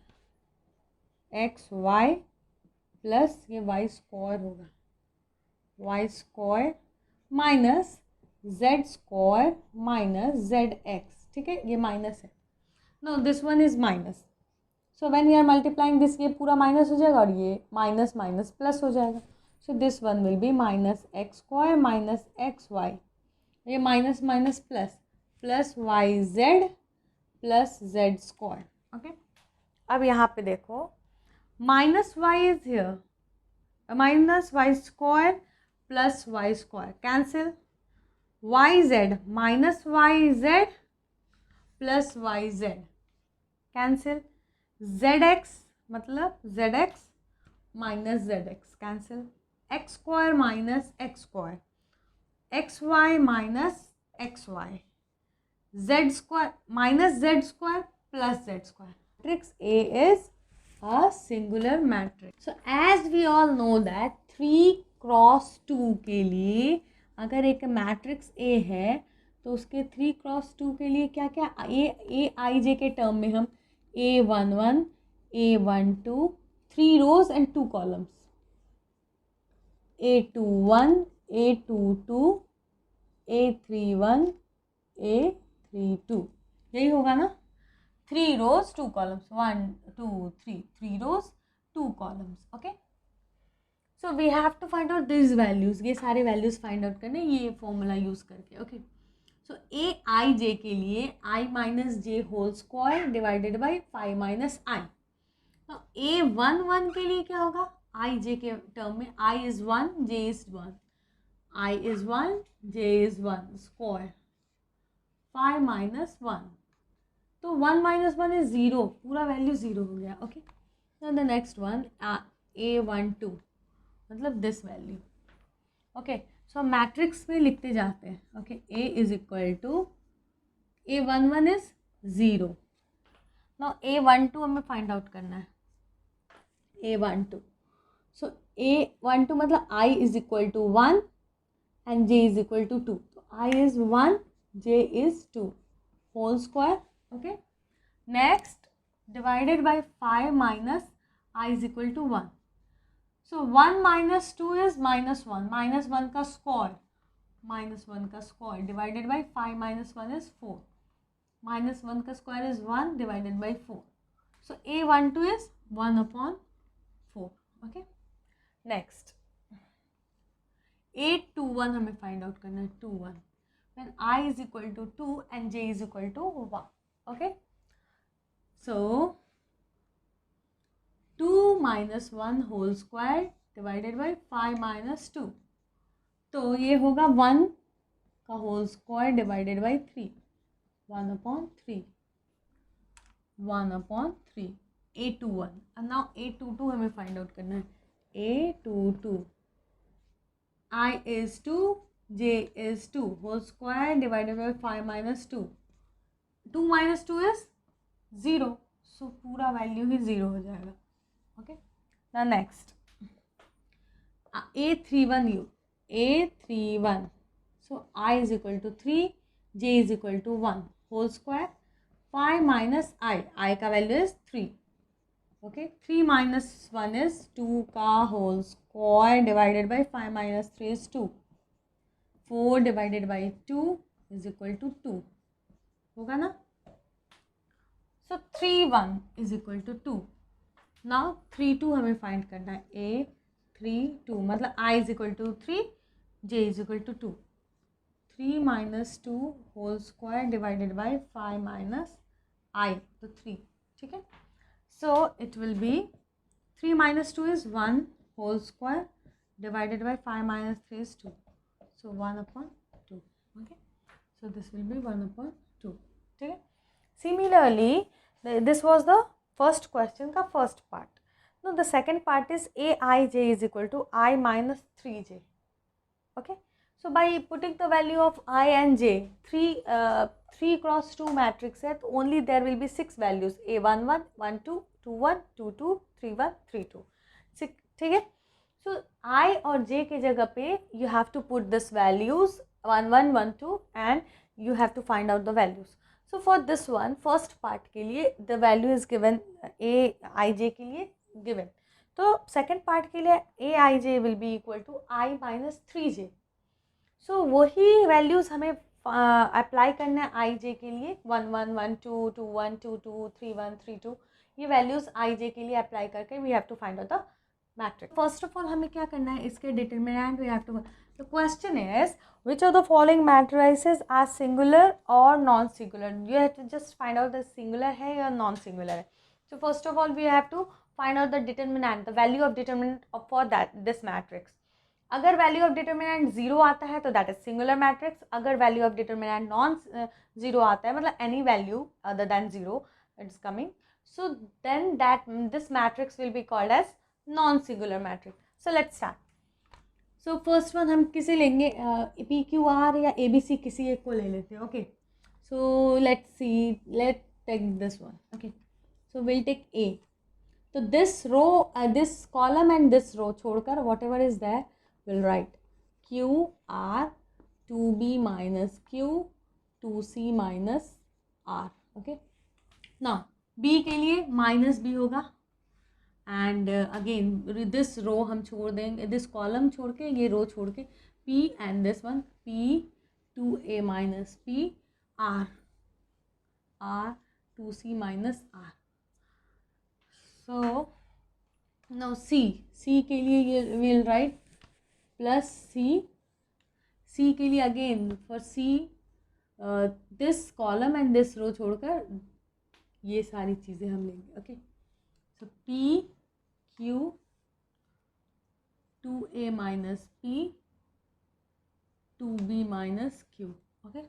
xy plus ये y square होगा, y square minus z square minus zx. ठीक है, ये माइनस है. now this one is minus, so when we are multiplying this, ये पूरा माइनस हो जाएगा और ये माइनस माइनस प्लस हो जाएगा. so this one will be minus x square minus xy, ये minus minus plus yz plus z square. Okay, अब यहाँ पे देखो, minus Y is here, minus Y square plus Y square cancel. Y Z minus Y Z plus Y Z cancel. Z X मतलब Z X minus zx, cancel, x square minus x square, xy minus xy, z square minus z square plus z square. Matrix A is a singular matrix. So as we all know that 3 cross 2 के लिए अगर एक मैट्रिक्स A है तो उसके 3 क्रॉस 2 के लिए क्या क्या ए आई जे के टर्म में हम A11, A12, 3 rows and 2 columns, A21, A22, A31, A32, यही होगा ना. 3 rows 2 columns, 1 2 3, 3 rows 2 columns. Okay, so we have to find out these values. ये सारे values find out करने ये formula use करके. Okay, so a I j के लिए I minus j whole square divided by 5 minus I. now A11 के लिए क्या होगा, I j के टर्म में I is 1, j is 1, I is 1, j is 1 square 5 minus 1. तो 1 minus 1 is 0, पूरा वैल्यू 0 हो गया. Okay, now the next one A12 मतलब this value. Okay, so matrix में लिखते जाते हैं. Okay, A is equal to A11 is 0. Now A12 हमें फाइंड आउट करना है. A12, सो A12 मतलब I is equal to 1 and J is equal to 2. तो I is 1, J is 2 whole square. Okay, next divided by 5 minus I is equal to 1. So 1 minus 2 is minus 1, minus 1 का square, minus 1 का square divided by 5 minus 1 is 4, minus 1 का square is 1 divided by 4. So A12 is 1 upon 4. Okay, next A21 हमें find out करना है. 21 when I is equal to 2 and J is equal to 1. Okay, so 2 minus 1 whole square divided by 5 minus 2. तो ये होगा 1 का whole square divided by 3, 1 upon 3, 1 upon 3. A21 and now A22 हमें फाइंड आउट करना है. A22 I is 2, J is 2 whole square divided by 5 minus 2. 2 minus 2 is 0, so पूरा वैल्यू ही 0 हो जाएगा. Okay, now next A31 A31, so I is equal to 3, J is equal to 1 whole square 5 minus I का value is 3. Okay, 3 minus 1 is 2 का whole square divided by 5 minus 3 is 2, 4 divided by 2 is equal to 2 होगा ना. So 3 1 is equal to 2. Now 3 2 हमें फाइंड करना है. A32 मतलब I is equal to 3, J is equal to 2. 3 minus 2 whole square divided by 5 minus I, तो 3. ठीक है, so it will be 3 minus 2 is 1 whole square divided by 5 minus 3 is 2, so 1 upon 2. Okay, so this will be 1 upon 2. ठीक है. Similarly, this was the first question का first part. Now the second part is Aij is equal to I minus 3j. Okay, so by putting the value of I and j, 3 cross 2 matrix है, तो only there will be 6 values, A11, 12, 21, 22, 31, 32. ठीक है. So I और j के जगह पे you have to put this values 1 1 1 2 and you have to find out the values. So for this one, first part के लिए the value is given Aij के लिए given. तो second part के लिए Aij will be equal to I minus 3j. So वही values हमें अप्लाई करना है Ij के लिए 1 1 1 2 2 1 2 2 3 1 3 2. ये values Ij के लिए अप्लाई करके we have to find out the matrix. First of all हमें क्या करना है, इसके determinant we have to. The question is, which of the following matrices are singular or non-singular? You have to just find out the singular है या non-singular है. So first of all we have to find out the determinant, the value of determinant for this matrix. अगर value of determinant 0 आता है तो that is singular matrix. अगर value of determinant non-zero आता है मतलब any value other than 0 it's coming, so then this matrix will be called as non singular matrix. So let's start. So first one हम किसे लेंगे, पी क्यू आर या ए बी सी, किसी एक को ले लेते हैं. Okay, so let's see, let take this one. Okay, so will take A. तो this row, this column and this row छोड़कर whatever is that will write Q R 2b minus Q 2c minus R. Okay, now b के लिए माइनस b होगा एंड अगेन दिस रो हम छोड़ देंगे, दिस कॉलम छोड़ के, ये रो छोड़ के, p and this one p 2a minus p r r 2c minus r. So now c के लिए ये विल राइट प्लस c के लिए again for c this column and this row छोड़कर ये सारी चीज़ें हम लेंगे. Okay, so p q 2a minus p 2b minus q. Okay,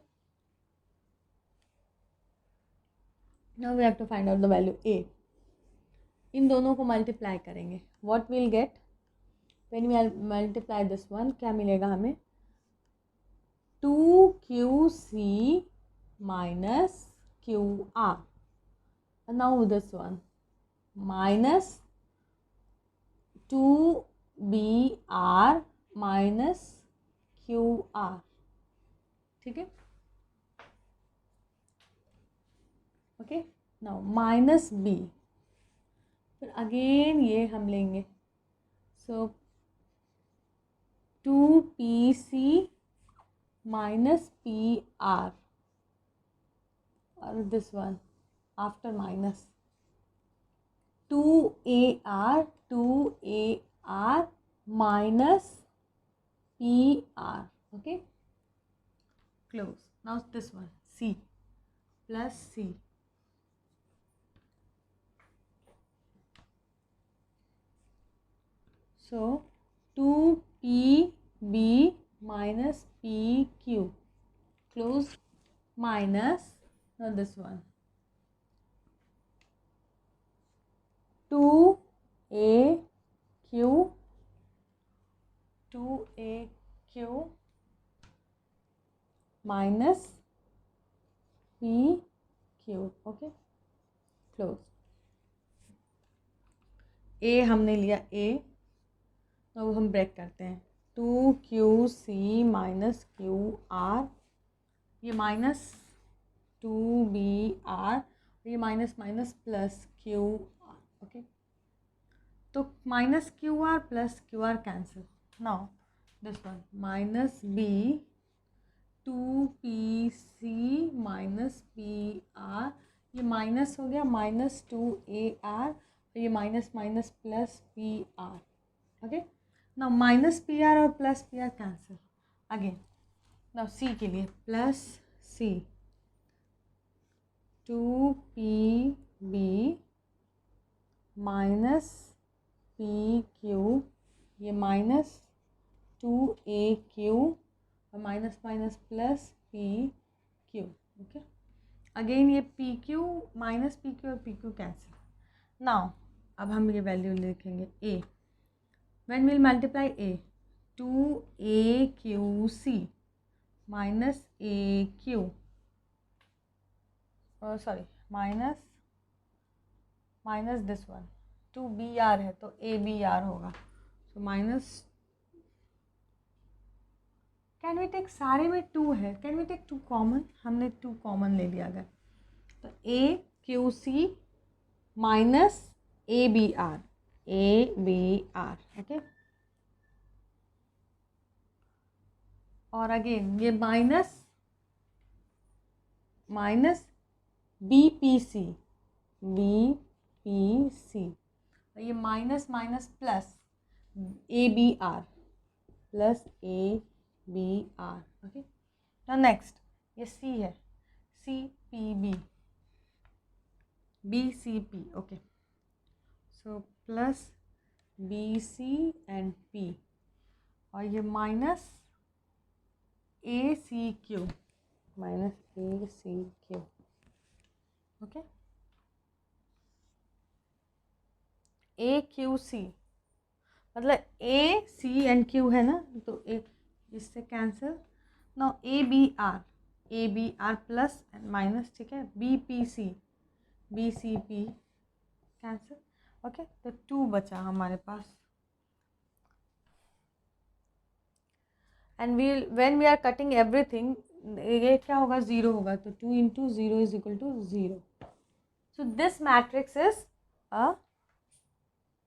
now we have to find out the value a. इन दोनों को मल्टीप्लाई करेंगे. What will get when we multiply this one, क्या मिलेगा हमें 2qc minus qr. Now this one minus 2br minus qr. ठीक है. ओके, नाउ माइनस b, फिर अगेन ये हम लेंगे. सो 2pc minus pr or this one after minus 2ar minus pr. Okay, close. Now this one c plus c. So 2pb minus pq close minus, now this one 2aq minus pq. Okay, close. a हमने लिया a, तो हम ब्रेक करते हैं. 2qc माइनस क्यू आर, ये माइनस 2br, ये minus minus plus Q R. Okay, तो minus Q R plus Q R cancel. Now this one minus b 2pc minus pr, ये माइनस हो गया माइनस 2ar, ये minus minus plus pr. Okay, now minus P R और plus P R cancel. Again now C के लिए plus C 2pb minus P Q, ये माइनस 2aq और minus minus plus P Q. Okay, again ये P Q minus P Q और पी क्यू कैंसिल. नाउ अब हम ये वैल्यू लिखेंगे a. When we'll multiply a, 2aqc minus aq, sorry minus this one 2br है तो abr होगा. So minus, can we take, सारे में 2 है, कैन वी टेक 2 कॉमन, हमने 2 कॉमन ले लिया अगर, तो aqc माइनस abr. ओके, और अगेन ये माइनस माइनस bpc, और ये minus minus plus abr plus abr. Okay, now next ये c है, cpb bcp. Okay, so plus bc and p, और ये minus acq minus acq. Okay, aqc मतलब ए सी एंड क्यू है ना, तो ए इससे cancel. Now A B R plus and minus, ठीक है, B C P cancel, okay, तो 2 बचा हमारे पास। And when we are cutting everything, ये क्या होगा, 0 होगा, तो 2 into 0 is equal to 0। So this matrix is a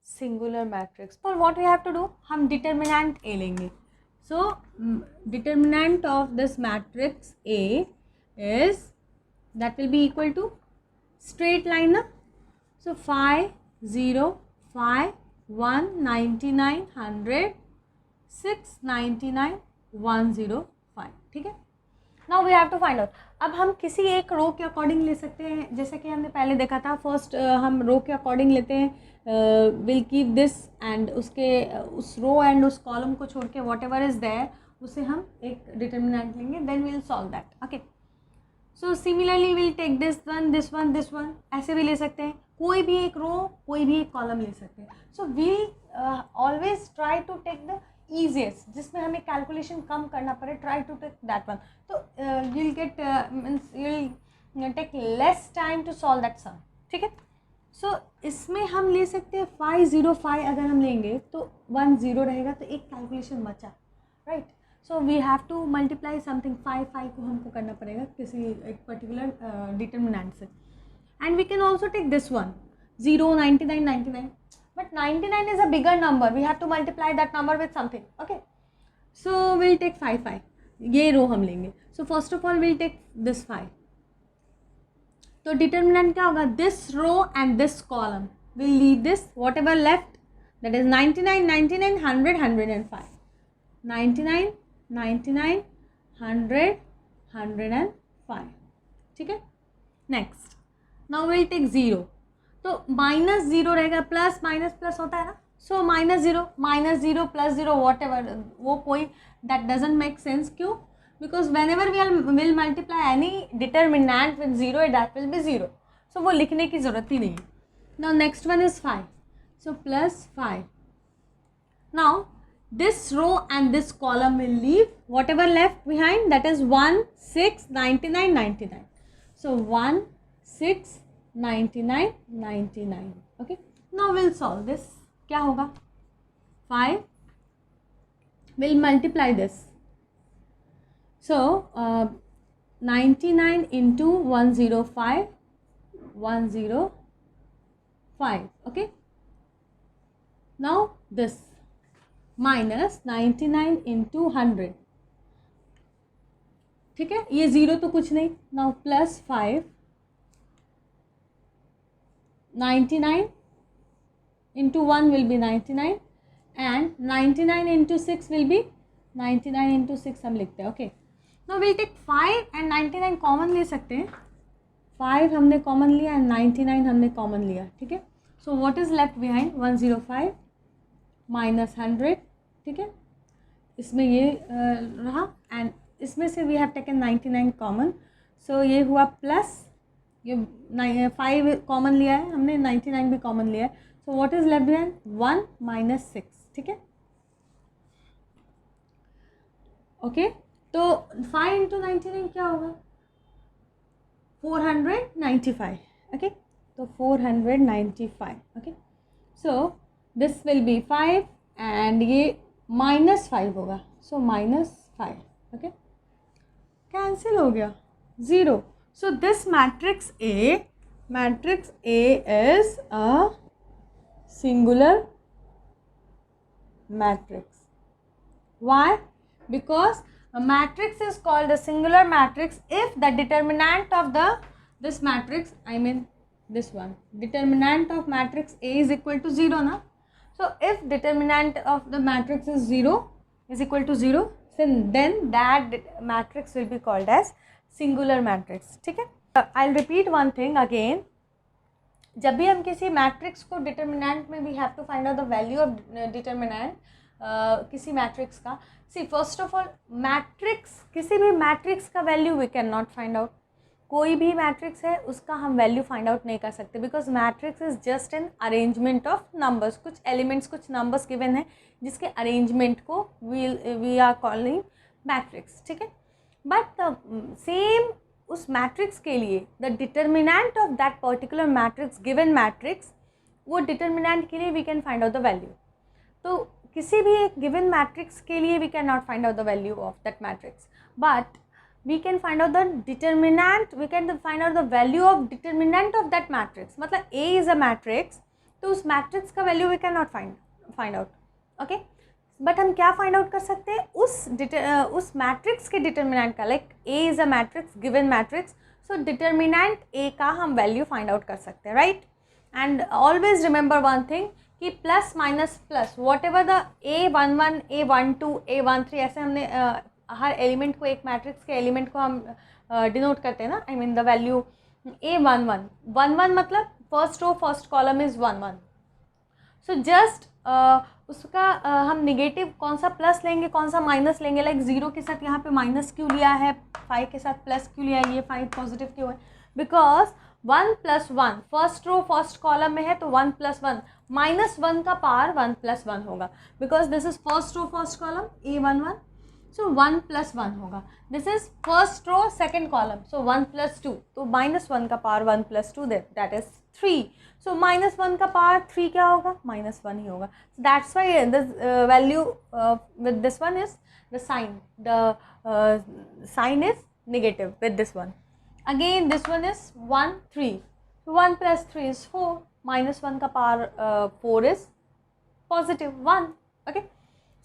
singular matrix. For what we have to do, हम डिटर्मिनेंट ए लेंगे। So determinant of this matrix A is, that will be equal to straight line ना, सो 5 0 5 1 99 100 6 99 105, ठीक है। Now we have to find out. अब हम किसी एक रो के अकॉर्डिंग ले सकते हैं, जैसे कि हमने पहले देखा था। फर्स्ट हम रो के अकॉर्डिंग लेते हैं, विल कीप दिस एंड उसके उस रो एंड उस कॉलम को छोड़ के वॉट एवर इज देयर उसे हम एक डिटर्मिनेंट लेंगे, then will solve that, okay. So similarly will take this one, ऐसे भी ले सकते हैं। कोई भी एक रो, कोई भी एक कॉलम ले सकते हैं। So we'll always try to take the easiest, जिसमें हमें कैलकुलेशन कम करना पड़े, try to take that one. तो you will get means you will take less time to solve that sum, ठीक है। सो इसमें हम ले सकते हैं 505, अगर हम लेंगे तो 1 0 रहेगा, तो एक कैलकुलेशन बचा, right. So we have to multiply something, 5 को हमको करना पड़ेगा किसी एक पर्टिकुलर डिटर्मिनेंट से। And we can also take this one 0 99 99, but 99 is a bigger number, we have to multiply that number with something, okay. So we'll take 5 ये रो हम लेंगे। so first of all we'll take this 5, तो डिटर्मिनेंट क्या होगा, this row and this column will leave this, whatever left that is 99 99 100 105, 99 99 100 105, ठीक है। नेक्स्ट, नाउ विल टेक 0, तो -0 रहेगा, प्लस माइनस प्लस होता है ना, सो -0 प्लस 0 वॉट एवर, वो कोई दैट डजेंट मेक सेंस, क्यों, because when ever will multiply any determinant with 0 that will B 0, सो वो लिखने की जरूरत ही नहीं है। Now next one is 5, so plus 5, now this row and this column will leave whatever left behind, that is 1 6 99 99, so 1 6 99 99, okay. Now we'll solve this, क्या होगा, 5 will multiply this, so 99 into 105 105, okay. Now this minus 99 into 100, ठीक है, ये 0 तो कुछ नहीं। Now plus 5 99 into 1 will be 99 and 99 into 6 will be 99 into 6 हम लिखते हैं, okay. Now will take 5 and 99 common ले सकते हैं, 5 हमने कॉमन लिया एंड 99 हमने कॉमन लिया, ठीक है। सो what is left behind, 105 minus 100, ठीक है, इसमें ये रहा एंड इसमें से वी हैव टेकन 99 कॉमन, सो ये हुआ प्लस, ये 5 कॉमन लिया है हमने, 99 भी कॉमन लिया है, सो what is left behind 1 minus 6, ठीक है, ओके। तो 5 इंटू 99 क्या होगा, 495, ओके, तो 495, okay. So this will B 5 and ये -5 होगा, सो -5, ओके, कैंसिल हो गया, 0। So this matrix A is a singular matrix. Why? Because a matrix is called a singular matrix if the determinant of this matrix, I mean this one, determinant of matrix A is equal to 0 na. So if determinant of the matrix is 0 is equal to 0, then that matrix will be called as singular matrix. ठीक है, I'll repeat one thing again. जब भी हम किसी मैट्रिक्स को डिटर्मिनेंट में we have to find out the value of determinant किसी मैट्रिक्स का, see first of all matrix, किसी भी मैट्रिक्स का value we can not find out, कोई भी मैट्रिक्स है उसका हम वैल्यू फाइंड आउट नहीं कर सकते, because matrix is just an arrangement of numbers. कुछ एलिमेंट्स, कुछ नंबर्स गिवन है जिसके अरेंजमेंट को वी आर कॉलिंग मैट्रिक्स. ठीक है. बट सेम उस मैट्रिक्स के लिए the determinant of that particular matrix, given matrix, वो डिटर्मिनेंट के लिए we can find out the value. तो किसी भी एक गिवन मैट्रिक्स के लिए we can not find out the value of that matrix, but we can find out the determinant, we can find out the value of determinant of that matrix. मतलब A is a matrix, तो उस मैट्रिक्स का value we cannot find out. okay, but हम क्या फाइंड आउट कर सकते हैं, उस मैट्रिक्स के डिटर्मिनेंट का. Like A is a matrix, given matrix, so determinant A का हम वैल्यू फाइंड आउट कर सकते हैं, right. And always remember one thing कि plus minus plus whatever the A11, A12, A13, ऐसे हमने हर एलिमेंट को, एक मैट्रिक्स के एलिमेंट को हम डिनोट करते हैं ना. I mean the value A11, 11 मतलब first row first column is 11. So just उसका हम निगेटिव कौन सा प्लस लेंगे, कौन सा माइनस लेंगे. लाइक 0 के साथ यहाँ पे माइनस क्यों लिया है, 5 के साथ प्लस क्यों लिया है, ये 5 पॉजिटिव क्यों है, because 1 + 1 first row first column में है, तो 1 + 1 -1 का पावर 1 + 1 होगा, because this is first row first column A11. So 1 + 1 होगा. This is first row second column, so 1 + 2, तो -1 का पावर 1 + 2 दैट इज 3. सो -1 का पावर 3 क्या होगा, -1 ही होगा. So that's why this value with this one is the sign is negative with this one. Again this one is 1, 3, 1 + 3 is 4, -1 का power 4 is positive 1. okay,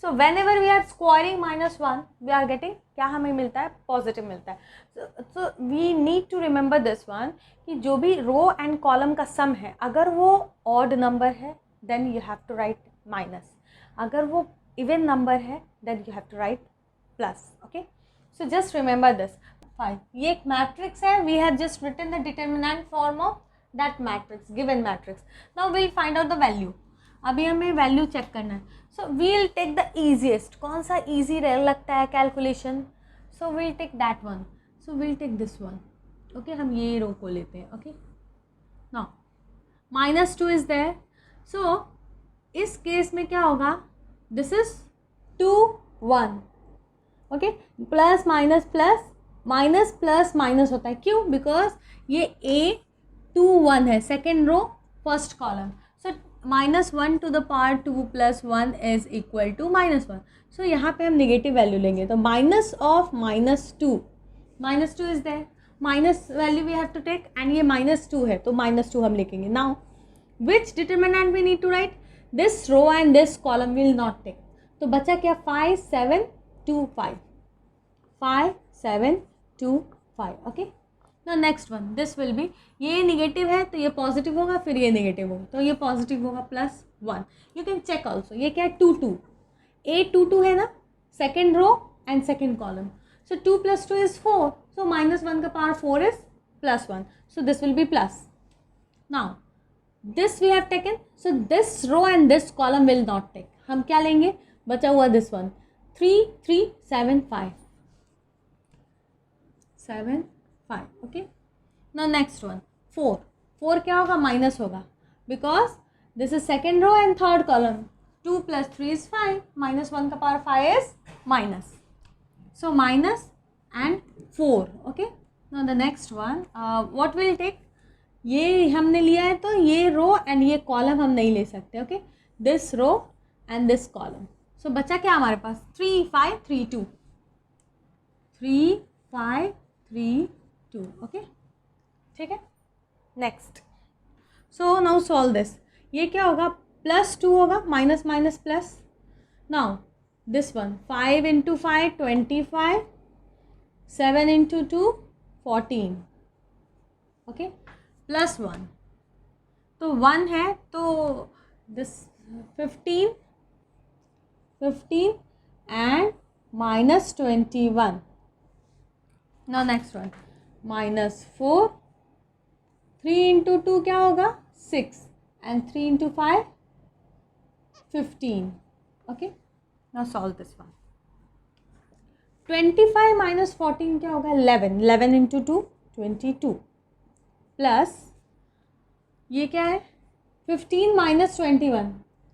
so whenever we are squaring -1 we are getting क्या हमें मिलता है, पॉजिटिव मिलता है. so we need to remember this one कि जो भी रो एंड कॉलम का सम है, अगर वो ऑड नंबर है then you have to write minus, अगर वो इवन नंबर है then you have to write plus. Okay, so just remember this. Fine, ये एक मैट्रिक्स है, we have just written the determinant form of that matrix, given matrix. Now we will find out the value. अभी हमें वैल्यू चेक करना है. So we will take the easiest, कौन सा ईजी लगता है calculation, so we will take that one. So we will take this one. Okay, हम ये रो को लेते हैं. Okay, now -2 is there. So इस केस में क्या होगा, this is 2, 1. Okay, plus minus plus, minus plus minus होता है, क्यों, बिकॉज ये A2, 1 है, second row first column. So -1 to the power 2 + 1 is equal to -1. So यहाँ पे हम नेगेटिव वैल्यू लेंगे, तो minus of -2 is there, minus value we have to take, and ये -2 है तो -2 हम लिखेंगे. Now which determinant we need to write, this row and this column will not take. तो बचा क्या, 5, 7, 2, 5, 5, 7, 2, 5. Okay, now next one, this will B, ये नेगेटिव है तो ये पॉजिटिव होगा, फिर ये नेगेटिव होगा तो ये पॉजिटिव होगा, +1. यू कैन चेक ऑल्सो, ये क्या है, 2, 2, A22 है ना, second row and second column. So 2 + 2 is 4, so -1 का power 4 is +1, so this will be plus. Now this we have taken, so this row and this column will not take. हम क्या लेंगे, बचा हुआ this one, 3, 3, 7, 5, 7, 5. okay, now next one, 4. 4 क्या होगा, माइनस होगा, because this is second row and third column. 2 + 3 is 5, -1 का power 5 is minus, so minus and 4. okay, now the next one, what will take, ये हमने लिया है तो ये रो एंड ये कॉलम हम नहीं ले सकते. Okay, this row and this column. So बचा क्या हमारे पास, 3, 5, 3, 2, 3, 5, 3, 2. ओके, ठीक है. Next, so now solve this. ये क्या होगा, +2 होगा, minus minus plus. Now this one, 5 × 5, 25, 7 × 2, 14. Okay, +1, तो 1 है तो this 15 and -21. Now next one, -4, 3 × 2 क्या होगा, 6, and 3 × 5, 15. Okay, now solve this one. 25 - 14 क्या होगा, 11, 11 × 2, 22 प्लस ये क्या है 15 माइनस 21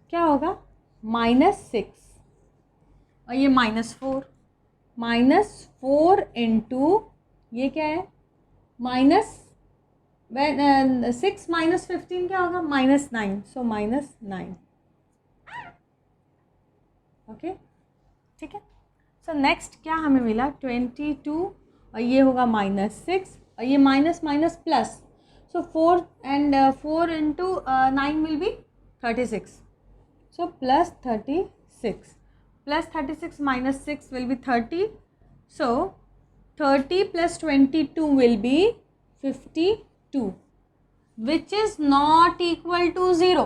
क्या होगा -6 और ये -4 इंटू ये क्या है -6 माइनस 15 क्या होगा -9 सो -9 ओके ठीक है। सो नेक्स्ट क्या हमें मिला 22 और ये होगा -6 और ये minus minus plus so 4 into 9 will be 36 so +36 minus 6 will be 30 so 30 plus 22 will be 52 which is not equal to 0.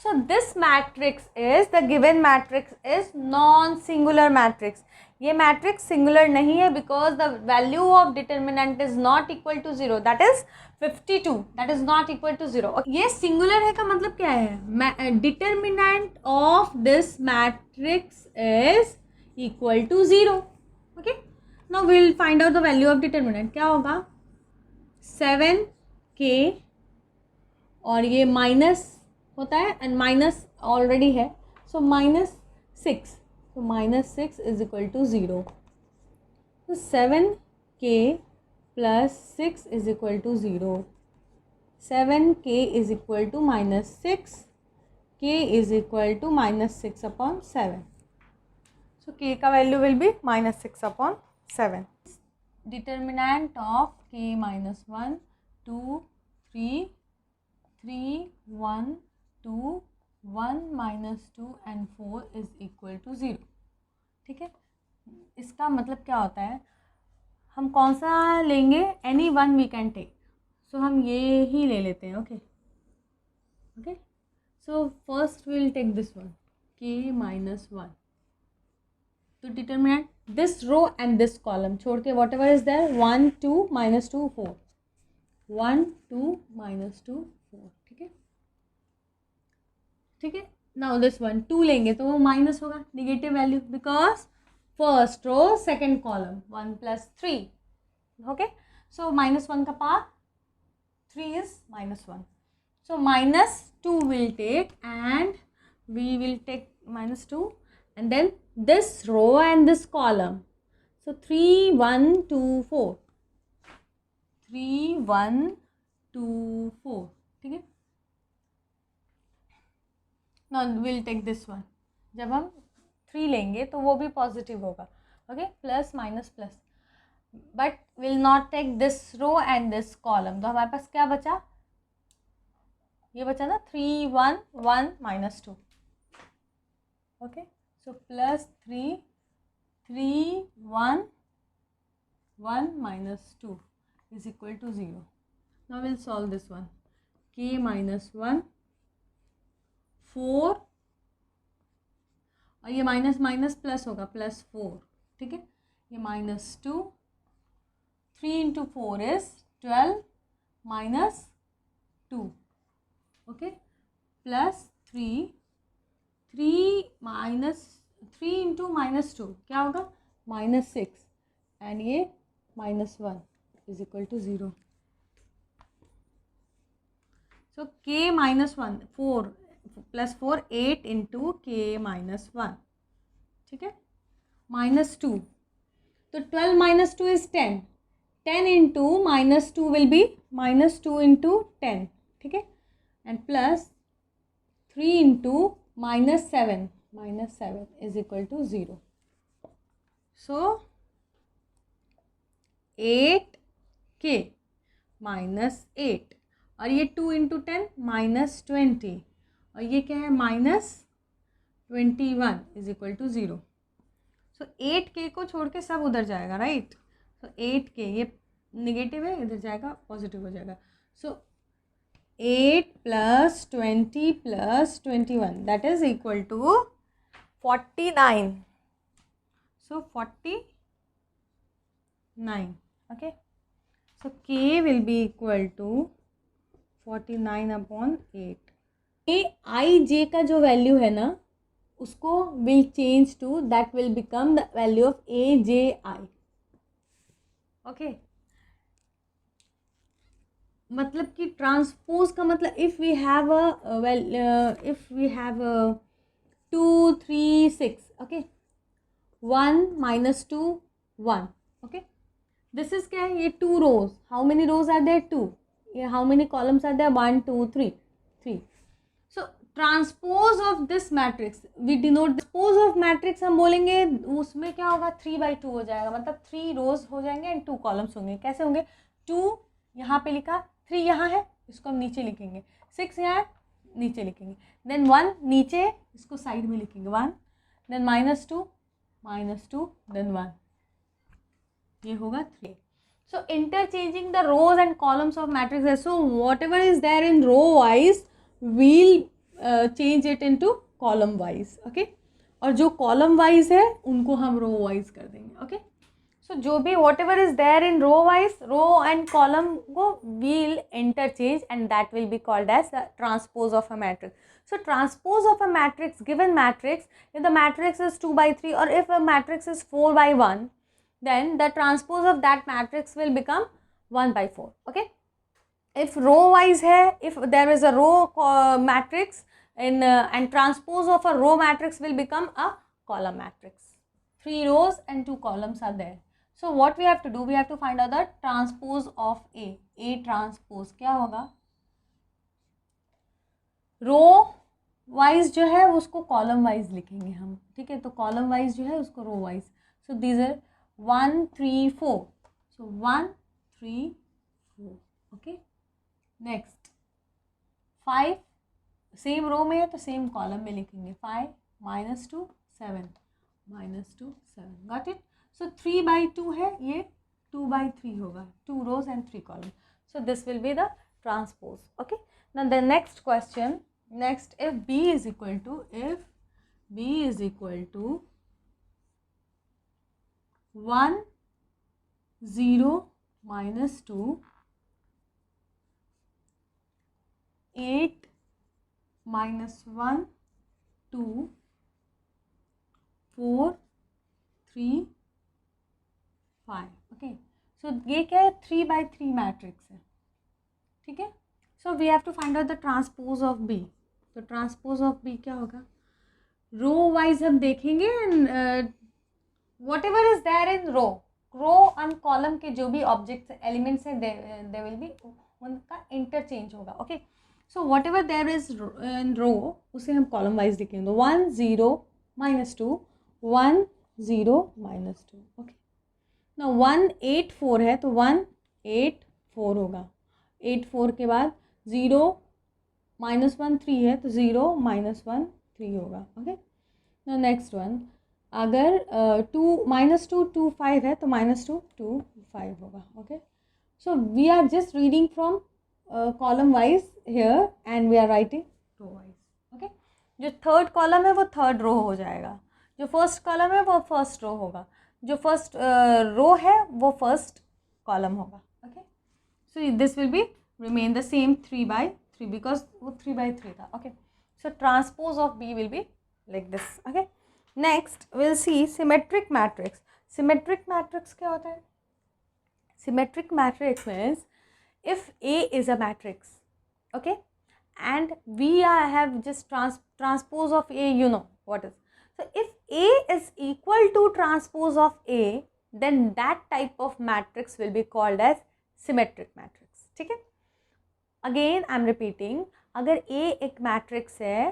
So this matrix is the given matrix is non-singular matrix. ये matrix singular नहीं है because the value of determinant is not equal to 0 that is 52 that is not equal to 0. ये singular है का मतलब क्या है determinant of this matrix is equal to 0. Okay, now we will find out the value of determinant. क्या होगा 7k और ये माइनस होता है एंड माइनस ऑलरेडी है सो -6 तो -6 इज इक्वल टू 0 तो 7k plus 6 is equal to 0 7k is equal to -6 k is equal to -6/7 so k का वैल्यू will be -6/7 determinant of k -1 2 3 3 1 2 1 -2 and 4 is equal to 0. ठीक है, इसका मतलब क्या होता है हम कौन सा लेंगे any one we can take so हम ये ही ले लेते हैं. Okay okay so first will take this one k -1 तो determinant this row and this column छोड़ के वॉट एवर इज देयर 1 2 -2 4 1 2 -2 4. ठीक है ठीक है. नाउ दिस वन 2 लेंगे तो वो माइनस होगा negative value because first row second column 1 + 3. Okay so -1 का power 3 is -1 so -2 will take and we will take -2 and then this row and this column so 3 1 2 4 3 1 2 4. ठीक है, now we'll take this one जब हम 3 लेंगे तो वो भी पॉजिटिव होगा. Okay plus minus plus but will not take this row and this column तो हमारे पास क्या बचा ये बचा ना 3 1 1 -2. Okay so +3 3 1 1 -2 is equal to 0. Now we'll solve this one. k -1 4 और ये माइनस माइनस प्लस होगा +4. ठीक है, ये -2 3 × 4 is 12 -2. ओके प्लस 3 3 × -2 क्या होगा -6 एंड ये -1 is equal to 0. So k -1 4 + 4 8 × k -1. ठीक है -2 तो 12 - 2 इज 10 10 × -2 विल बी -2 × 10. ठीक है and plus 3 × -7 -7 is equal to 0. So 8k -8 और ये 2 × 10 -20 और ये क्या है -21 is equal to 0. So 8k को छोड़ के सब उधर जाएगा राइट. So 8k ये नेगेटिव है इधर जाएगा पॉजिटिव हो जाएगा. So 8 + 20 + 21 that is equal to 49. So 49. Okay, so k will be equal to 49/8. Aij का जो वैल्यू है ना उसको will change to that will become the value of AJI. Okay, मतलब कि ट्रांसपोज का मतलब if we have if we have 2 3 6, okay, 1 minus 2 1, okay, this is क्या है, ये 2 rows, how many rows are there 2, ये how many columns are there 1 2 3 3. So transpose of this matrix we denote, transpose of matrix हम बोलेंगे उसमें क्या होगा, 3/2 हो जाएगा, मतलब 3 रोज हो जाएंगे एंड 2 कॉलम्स होंगे. कैसे होंगे, 2 यहाँ पे लिखा, 3 यहाँ है, इसको हम नीचे लिखेंगे, 6 यहाँ है, नीचे लिखेंगे, देन 1 नीचे, इसको साइड में लिखेंगे 1, देन -2 देन 1, ये होगा 3. So interchanging the rows and columns of matrix. So whatever is there in row wise, we'll change it into column wise. Okay. और जो column wise है उनको हम row wise कर देंगे. Okay. So जो भी whatever is there in row wise, row and column को we'll interchange and that will be called as the transpose of a matrix. So transpose of a matrix, given matrix, if the matrix is 2/3 or if a matrix is 4/1, then the transpose of that matrix will become 1/4. Okay. If row wise hai, if there is a row matrix in and transpose of a row matrix will become a column matrix. 3 rows and 2 columns are there. So what we have to do, we have to find out the transpose of A. A transpose क्या होगा, रो वाइज जो है उसको कॉलम वाइज लिखेंगे हम, ठीक है, तो कॉलम वाइज जो है उसको row wise. So these are 1 3 4, so 1 3 4, okay. Next 5 same row में है तो सेम कॉलम में लिखेंगे, 5 -2 7 -2 7, गॉट इट. सो 3/2 है, ये 2/3 होगा, 2 rows and 3 columns. So this will be the transpose. Okay. Now the next question, next, if B is equal to 1 0 -2 8 -1 2 4 3 5. Okay. So ये क्या है, 3/3 मैट्रिक्स है, ठीक है. So we have to find out the transpose of B. तो ट्रांसपोज ऑफ बी क्या होगा, रो वाइज हम देखेंगे, whatever is there in row and column के जो भी ऑब्जेक्ट्स एलिमेंट्स हैं दे विल बी, उनका इंटरचेंज होगा. Okay. So whatever there is in row उसे हम कॉलम वाइज लिखेंगे, तो 1 0 -2 1 0 -2. ओके. ना 1 8 4 है तो 1 8 4 होगा, 8 4 के बाद 0 -1 3 है तो 0 -1 3 होगा. ओके. ना नेक्स्ट वन, अगर 2 2 5 है तो -2 2 5 होगा. Okay. So we are just reading from column wise here and we are writing row wise. Okay. जो थर्ड कॉलम है वो थर्ड रो हो जाएगा, जो फर्स्ट कॉलम है वो फर्स्ट रो होगा, जो फर्स्ट रो है वो फर्स्ट कॉलम होगा. Okay. So this will be remain the same 3/3 because वो 3/3 था. Okay. So transpose of B will be like this. Okay. Next will see symmetric matrix. Symmetric matrix क्या होता है, symmetric matrix means if A is a matrix, okay, and we have just transpose of A, you know what is. So if A is equal to transpose of A, then that type of matrix will be called as symmetric matrix. ठीक है. Again I am repeating, अगर A एक matrix है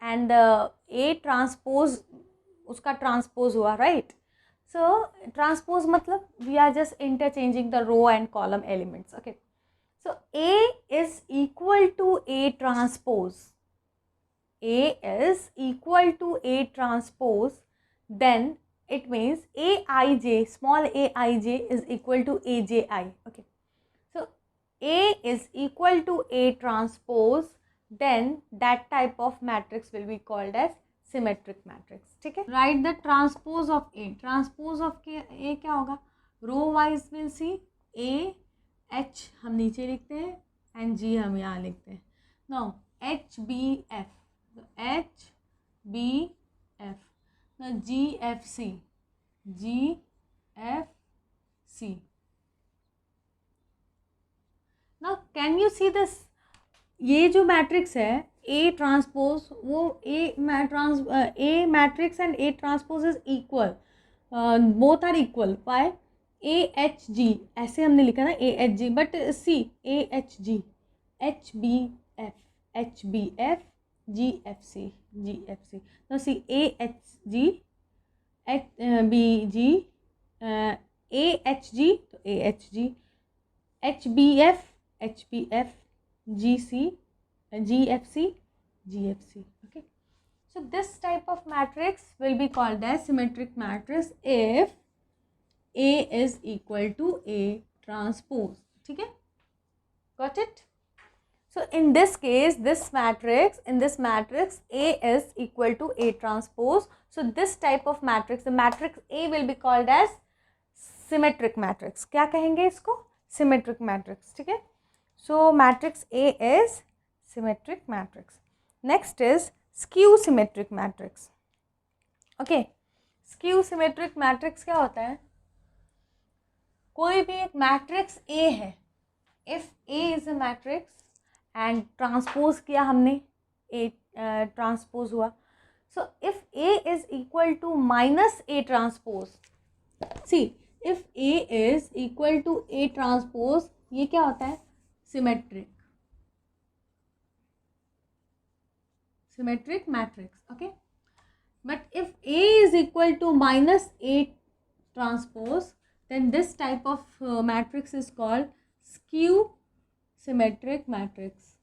and A transpose उसका transpose हुआ, right? So transpose मतलब we are just interchanging the row and column elements. Okay. So A is equal to A transpose. A is equal to A transpose. Then it means Aij, small aij is equal to Aji. Okay. So A is equal to A transpose. Then that type of matrix will be called as symmetric matrix. ठीक है. Write the transpose of A. Transpose of A क्या होगा, row wise will see A H हम नीचे लिखते हैं एंड G हम यहाँ लिखते हैं. नाउ HBF, तो HBF, now GFC, GFC. Now can you see this, ये जो मैट्रिक्स है ए ट्रांसपोज, वो A matrix and A transpose is equal, both are equal by A H G, ऐसे हमने लिखा ना A H G, but see A H G, H B F G F C, no see A H G, H B G, A H G तो A H G, H B F G C, G F C, okay. So this type of matrix will be called as symmetric matrix if A is equal to A transpose, ठीक है, got it? So in this case, in this matrix A is equal to A transpose. So this type of matrix, the matrix A will be called as symmetric matrix. क्या कहेंगे इसको? Symmetric matrix, ठीक है. So matrix A is symmetric matrix. Next is skew symmetric matrix. Okay, skew symmetric matrix क्या होता है? कोई भी एक मैट्रिक्स A है, if A is a matrix and transpose किया हमने, A transpose हुआ, so if A is equal to minus A transpose, see if A is equal to A transpose, ये क्या होता है? symmetric matrix, okay. But if A is equal to minus A transpose, then this type of matrix is called skew symmetric matrix.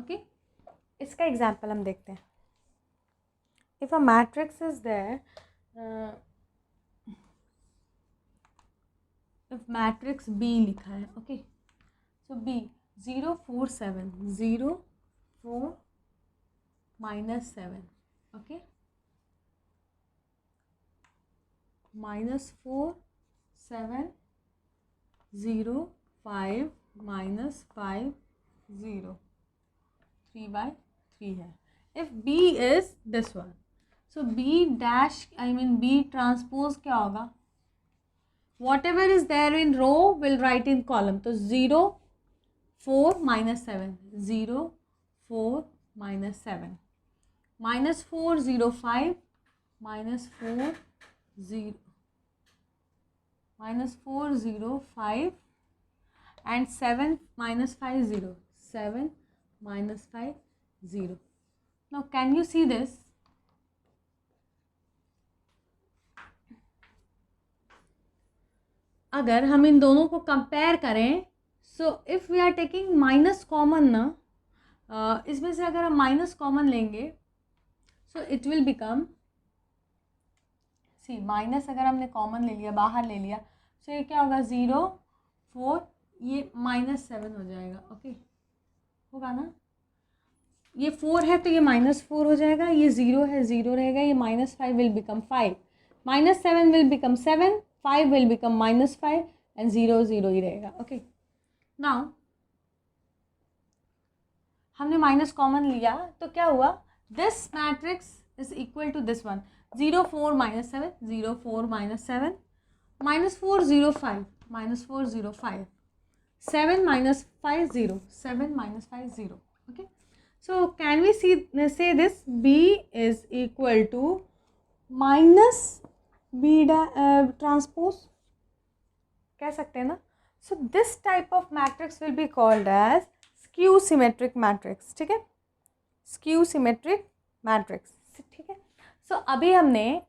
Okay, इसका एग्जाम्पल हम देखते हैं. If a matrix is there, if matrix B लिखा है, okay, so B 0 4 7 0 4 minus 7, okay, minus 4 7 0 5 minus 5 0 3/3 है. If B is this one, so B dash, I mean B transpose क्या होगा? Whatever is there in row will write in column. तो 0 4 minus 7 0 4 minus 7 minus 4 0 5 minus 4 0 minus 4 0 5 and 7 minus 5 0 7 minus 5 0. Now can you see this? अगर हम इन दोनों को कंपेयर करें, so if we are taking minus common ना, इसमें से अगर हम माइनस कॉमन लेंगे, so it will become, C minus अगर हमने कॉमन ले लिया, बाहर ले लिया, सो ये क्या होगा? 0 4, ये minus 7 हो जाएगा. ओके, होगा ना? ये 4 है तो ये -4 हो जाएगा, ये 0 है 0 रहेगा, ये -5 will become 5, -7 will become 7, 5 will become -5 and 0 0 ही रहेगा. ओके, नाउ हमने माइनस कॉमन लिया तो क्या हुआ? This matrix is equal to this one, 0 4 -7 0 4 -7 -4 0 5 -4 0 5 7 -5 0 7 -5 0. Okay, so can we say this B is equal to minus B transpose, कह सकते हैं ना? So this type of matrix will be called as skew symmetric matrix. ठीक है, skew symmetric matrix. ठीक है, so अभी हमने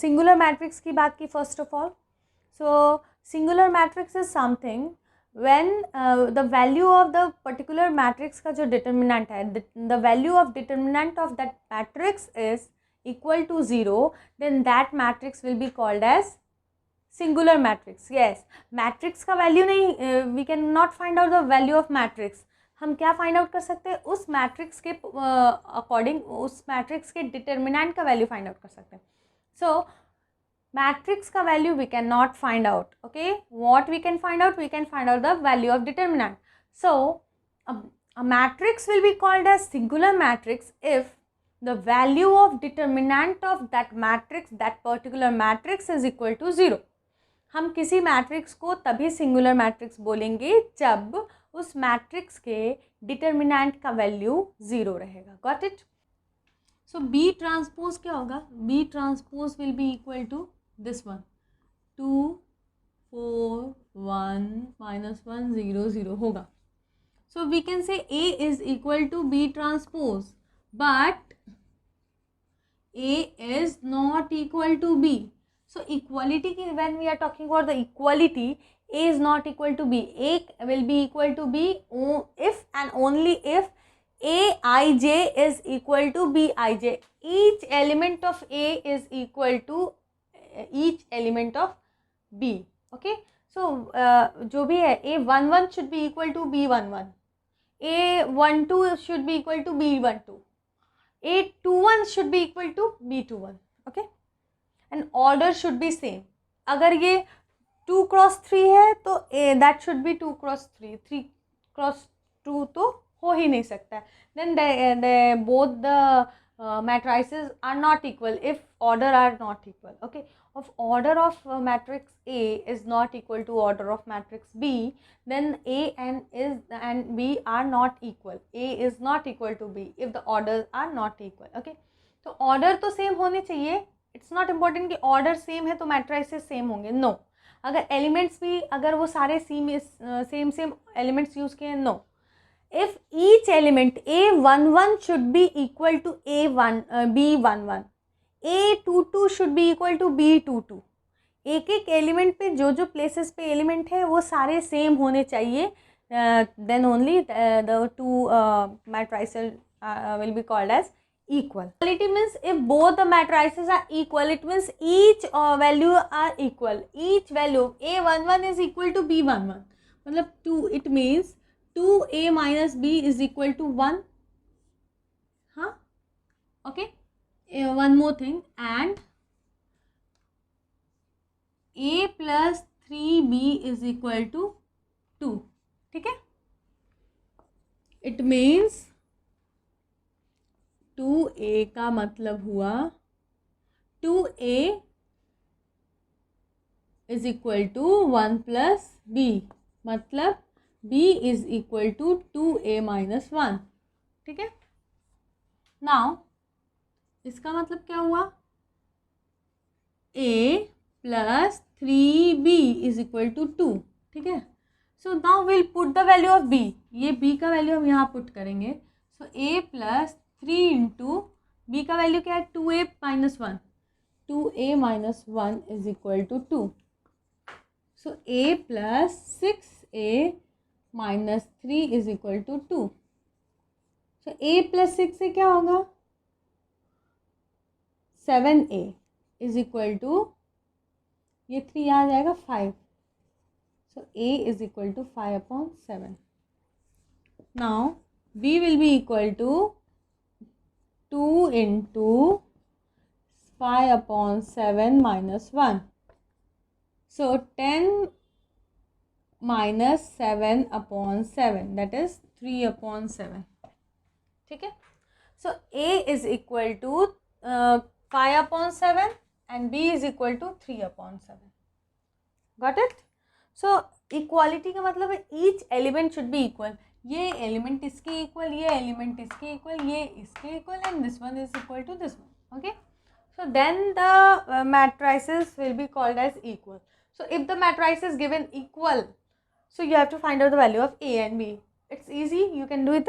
singular matrix की बात की first of all. So singular matrix is something when the value of the particular matrix का जो determinant है, the value of determinant of that matrix is equal to 0, then that matrix will be called as singular matrix. Yes, matrix का value नहीं, we can not find out the value of matrix. हम क्या find out कर सकते हैं? उस matrix के according, उस matrix के determinant का value find out कर सकते हैं. So matrix का value we cannot find out. Okay, what we can find out? We can find out the value of determinant. So a matrix will be called as singular matrix if the value of determinant of that matrix, that particular matrix is equal to 0. हम किसी मैट्रिक्स को तभी सिंगुलर मैट्रिक्स बोलेंगे जब उस मैट्रिक्स के डिटर्मिनेंट का वैल्यू 0 रहेगा. Got it? So B transpose क्या होगा? B transpose will be equal to this one, 2 4 1 -1 0 0 होगा. So we can say A is equal to B transpose, but A is not equal to B. So equality ki, when we are talking about the equality, A is not equal to B. A will be equal to B if and only if Aij is equal to Bij. Each element of A is equal to each element of B. Okay. So जो भी है A11 should be equal to B11. A12 should be equal to B12. A21 should be equal to B21. Okay, and order should be same. अगर ये 2 क्रॉस 3 है तो that should be 2 cross 3. 3 cross 2 तो हो ही नहीं सकता. Then both the matrices are not equal if order are not equal. Okay, of order of matrix A is not equal to order of matrix B, then A and B are not equal. A is not equal to B if the orders are not equal. Okay, तो order तो same होने चाहिए. It's not important कि order same है तो matrices same होंगे. No. अगर elements भी अगर वो सारे same elements use किए, no. If each element A11 should be equal to B11, A22 should be equal to B22. एक एक एलिमेंट पे जो प्लेसेस पे एलिमेंट है वो सारे सेम होने चाहिए. Then only the two matrices will be called as equal. Equality means if both the matrices are equal, it means each value are equal. Each value A11 is equal to B11. मतलब 2, it means 2A minus B is equal to 1. हाँ, okay. One more thing, and A plus 3B is equal to 2. ठीक है? It means 2A का मतलब हुआ 2A is equal to 1 plus B, मतलब B is equal to 2A minus 1. ठीक है? Now इसका मतलब क्या हुआ? A plus 3B is equal to 2. ठीक है? So now we'll put the value of B. ये B का वैल्यू हम यहाँ पुट करेंगे. So A plus 3 into B का वैल्यू क्या है? 2A minus 1. 2A minus 1 is equal to 2. So A plus 6A minus 3 is equal to 2. So A plus 6 से क्या होगा? 7A is equal to, ये 3 आ जाएगा 5. So A is equal to 5 upon 7. Now B will be equal to 2 into 5 upon 7 minus 1. So 10 minus 7 upon 7, that is 3 upon 7. ठीक है? So A is equal to 5 upon 7 and B is equal to 3 upon 7. Got it? So equality का मतलब है each element should be equal. ये element इसके equal, ये element इसके equal, ये इसके equal, and this one is equal to this one. Okay? So then the matrices will be called as equal. So if the matrice is given equal, so you have to find out the value of A and B. It's easy, you can do it.